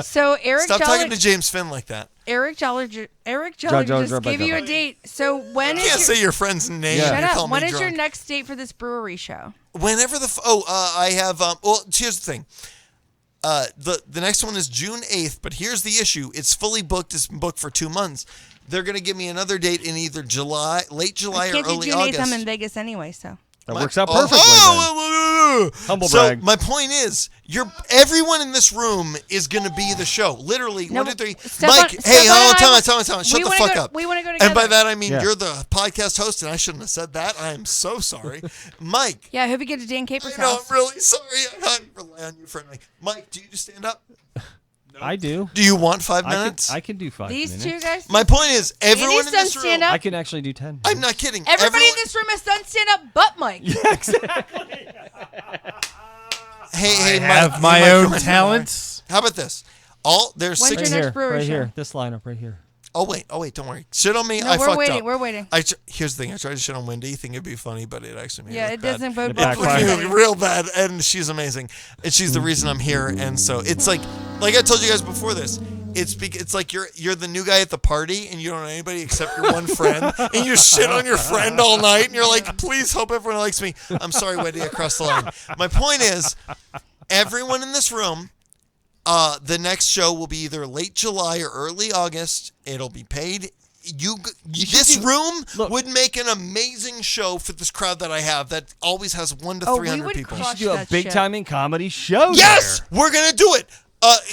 So Eric Stop Jolly, talking to James Finn like that. Eric Jolly Jolly, just gave you a date. So when You is can't your, say your friend's name. Shut You up. call me When is your drunk. next date for this brewery show? Whenever I have well, here's the thing. The next one is June 8th, but here's the issue. It's fully booked. It's been booked for 2 months. They're going to give me another date in either late July I or can't do early June 8th. August. I'm in Vegas anyway, so. That works out perfectly. Humble so brag. my point is, everyone in this room is going to be the show. Literally, No, 1, 2, 3. Stefan- Mike, Stefan hey, hold on, and I time. Shut we the wanna fuck go- up. we wanna go And by together. that I mean Yeah. you're the podcast host, and I shouldn't have said that. I am so sorry, Mike. Yeah, I hope you get to Dan Caper's I know, house. I'm really sorry. I rely on you for anything. Mike, do you just stand up? I do. Do you want 5 minutes? I can do 5 These minutes. two guys. My point is, everyone Andy's in done this room. stand up. I can actually do 10. I'm not kidding. Everybody in this room has done stand up, but Mike. Hey, I Mike, have hey, my Mike, own come here. talents. How about this? There's When's 6 your next brewery right show? here. This lineup right here. Oh wait, don't worry. Shit on me. No, I we're fucked waiting. up. We're waiting. Here's the thing. I tried to shit on Wendi, think it'd be funny, but it actually made Yeah, me it look bad. doesn't bode It well for backfired. anybody. Real bad, and she's amazing. And she's the reason I'm here. And so it's like I told you guys before this. It's like you're the new guy at the party, and you don't know anybody except your one friend, and you shit on your friend all night, and you're like, please hope everyone likes me. I'm sorry, Wendi, I crossed the line. My point is, everyone in this room. The next show will be either late July or early August. It'll be paid. This room would make an amazing show for this crowd that I have that always has 100 to 300 people. You should do a big timing comedy show. Yes, there. we're gonna do it.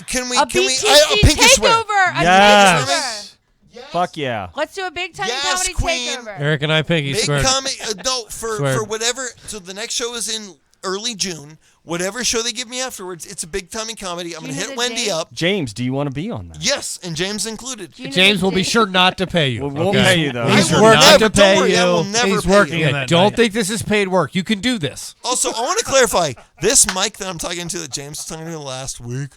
Can we? A Can we? BTC Pinky swear. takeover. A Yes. takeover. Fuck yeah. Let's do a big time Yes, comedy queen. takeover. Eric and I pinky Big swear. comedy. No, Swear. for whatever. So the next show is in early June. Whatever show they give me afterwards, it's a big timing comedy. I'm Do gonna you hit know the Wendi date? up. James, do you want to be on that? Yes, and James included. Do you know James the will be date? sure not to pay you. We won't okay? pay you, though. He's I will working never- to don't pay worry, I will you. never He's pay working. you. that Don't night. think this is paid work. You can do this. Also, I want to clarify this mic that I'm talking to, that James was talking to last week.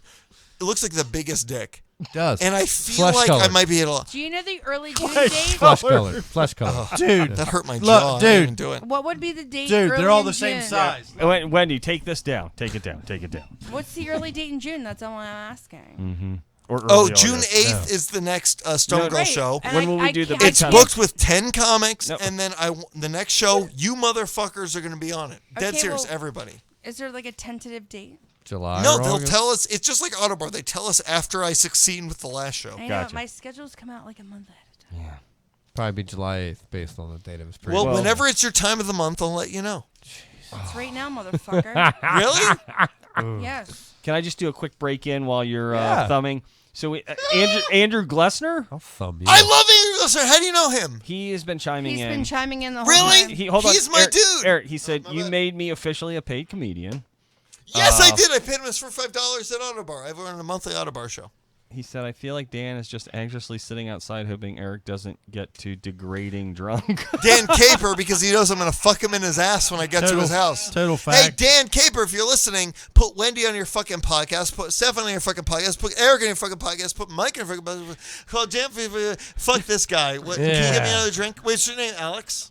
It looks like the biggest dick, It does. and I feel Flesh like I colored. might be able. Do you know the early June date? Flesh color. Flesh color. Dude, That hurt my Look, jaw. I dude. didn't even do it. What would be the date? dude, early they're all in the same June? size. Wendy, take this down. Take it down. Take it down. What's the early date in June? That's all I'm asking. Or Oh, early June August. 8th is the next Stone Girl Great. show. And When will we I do the can't- big It's time? booked with 10 comics, Nope. and then the next show, you motherfuckers are going to be on it. Dead Okay, serious, well- everybody. Is there like a tentative date? July. No, or they'll August? tell us. It's just like Autobar. They tell us after I succeed with the last show. I know Gotcha. my schedules come out like a month ahead of time. Probably be July 8th based on the date of his pre. Well, whenever it's your time of the month, I'll let you know. It's right now, motherfucker. Really? Yes. Can I just do a quick break in while you're Yeah. thumbing? So Andrew Glessner, I'll thumb you. I love Andrew Glessner. How do you know him? he has been chiming He's in. been chiming in the whole Really? time. Hold on. He's my Eric, dude. Eric, he said, you made me officially a paid comedian. Yes, I did. I paid him for $5 at Autobar. I've run a monthly Autobar show. He said, I feel like Dan is just anxiously sitting outside hoping Eric doesn't get too degrading drunk. Dan Caper, because he knows I'm going to fuck him in his ass when I get to his house. Total Hey, fact. Dan Caper, if you're listening, put Wendi on your fucking podcast, put Stefan on your fucking podcast, put Eric on your fucking podcast, put Mike on your fucking podcast. Call Dan, fuck this guy. Can you get me another drink? Wait, is your name Alex?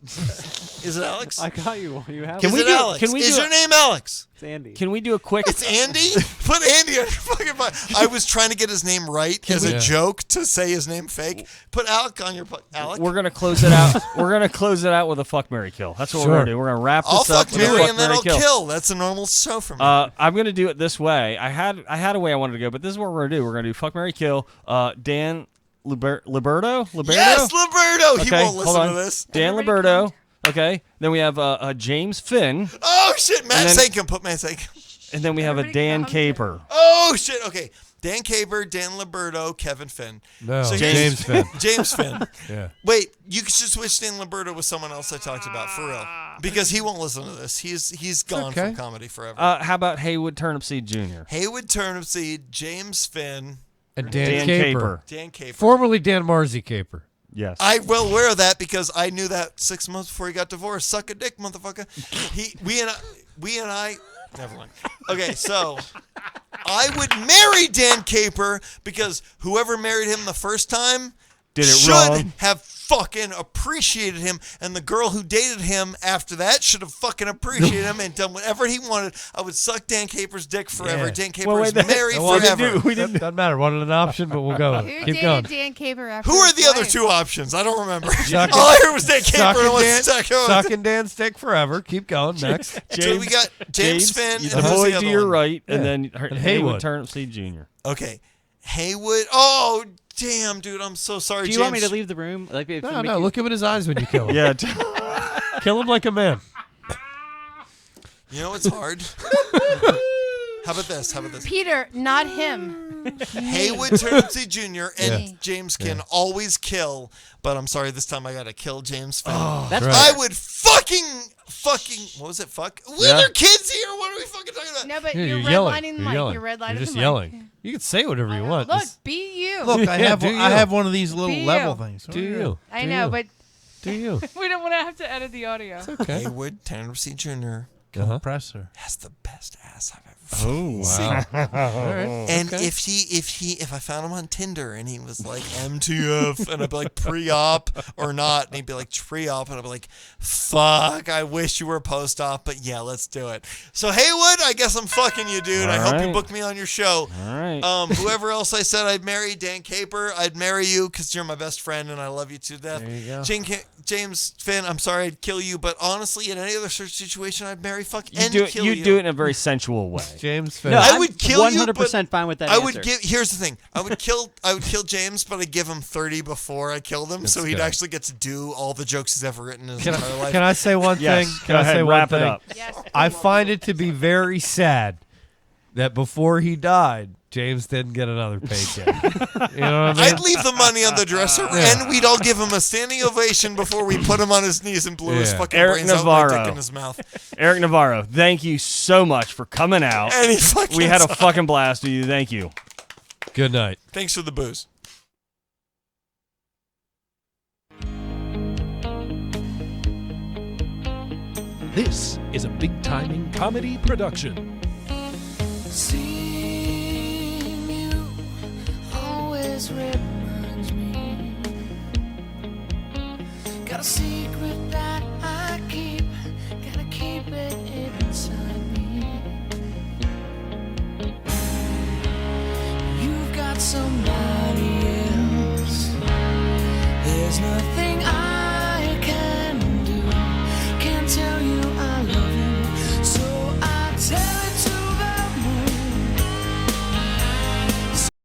Is it Alex? I got you. You have Is it. it Alex? Is your name Alex? It's Andy. Can we do a quick... It's Andy? Put Andy on your fucking podcast. I was trying to get his name right as a joke to say his name fake. Put Alec on your Alec. We're gonna close it out. We're gonna close it out with a fuck, marry, kill. That's what we're gonna do. We're gonna wrap I'll this up fuck with a Mary fuck, and then marry, I'll kill. That's a normal show for me. I'm gonna do it this way. I had a way I wanted to go, but this is what we're gonna do. We're gonna do fuck, marry, kill. Dan Liberto. Yes, Liberto. He Okay, won't hold listen on. to this. Dan Liberto. Okay. Then we have James Finn. Oh shit, Matt And then- Sankum. Put Matt Sankum. And then we have a Dan Caper. Oh shit. Okay. Dan Caper, Dan Liberto, Kevin Finn. No, So James Finn. James Finn. Yeah. Wait, you should switch Dan Liberto with someone else I talked about, for real. Because he won't listen to this. He's gone okay. from comedy forever. How about Haywood Turnipseed Jr.? Haywood Turnipseed, James Finn, And Dan Caper. Dan Caper. Formerly Dan Marzi Caper. Yes. I'm well aware of that because I knew that 6 months before he got divorced. Suck a dick, motherfucker. We and I. Never mind. Okay, so I would marry Dan Caper because whoever married him the first time should wrong. have fucking appreciated him, and the girl who dated him after that should have fucking appreciated him and done whatever he wanted. I would suck Dan Caper's dick forever. Yeah. Dan Caper is married Well, forever. Doesn't matter. Wasn't an option, but we'll go with it. Who Keep dated going. Dan Caper after Who are his the other wife? two options? I don't remember. Sucking- All I heard was Dan Caper and what's the second one? Sucking Dan's dick forever. Keep going. Next. So we got James Finn the and who's boy the to other your one? right, and Yeah. then And Haywood Haywood. Turnipseed Jr. Okay. Haywood. Oh, damn, dude. I'm so sorry, Do you James. want me to leave the room? Like, if No, no. Look him in his eyes when you kill him. Yeah. Kill him like a man. You know it's hard? How about this? Peter, not him. Haywood Turnipseed Jr. and Yeah. James can always kill, but I'm sorry, this time I gotta kill James Finn. That's right. I would fucking, what was it? Fuck. Are there kids here? What are we fucking talking about? No, but Yeah, you're yelling. redlining the You're mic. yelling. You're redlining You're just the mic. yelling. You can say whatever you want. Look, Just be you. Look, I Yeah, have do I you. have one of these little Be level you. things. do you? I Do know, you? but Do you? we don't want to have to edit the audio. Okay. Haywood Turnipseed Jr. Compressor. has the best ass I've ever Oh, seen. All right. And Okay. if I found him on Tinder and he was like MTF and I'd be like pre-op or not, and he'd be like pre-op and I'd be like, fuck, I wish you were post-op, but yeah, let's do it. So Haywood, I guess I'm fucking you, dude. I All hope you right. book me on your show. All right. Whoever else I said I'd marry, Dan Caper, I'd marry you because you're my best friend and I love you to death. There you go. James Finn, I'm sorry I'd kill you, but honestly, in any other situation, I'd marry, fuck, you and do kill you you. do it in a very sensual way. James Finn. No, I I'm would kill you, 100% fine with that I answer. would give. Here's the thing. I would kill James, but I'd give him 30 before I killed him, so he'd good. actually get to do all the jokes he's ever written in his entire life. Can I say one Yes, thing? go Can I ahead, say wrap one it thing? up. Yes. I find it to be very sad that before he died, James didn't get another paycheck. You know what I mean? I'd leave the money on the dresser, and we'd all give him a standing ovation before we put him on his knees and blew his Yeah. fucking Eric brains out Navarro. with my dick in his mouth. Eric Navarro, thank you so much for coming out. And he fucking We had a sucked. fucking blast with you. Thank you. Good night. Thanks for the booze. This is a big timing comedy production. Seeing you always reminds me. Got a secret that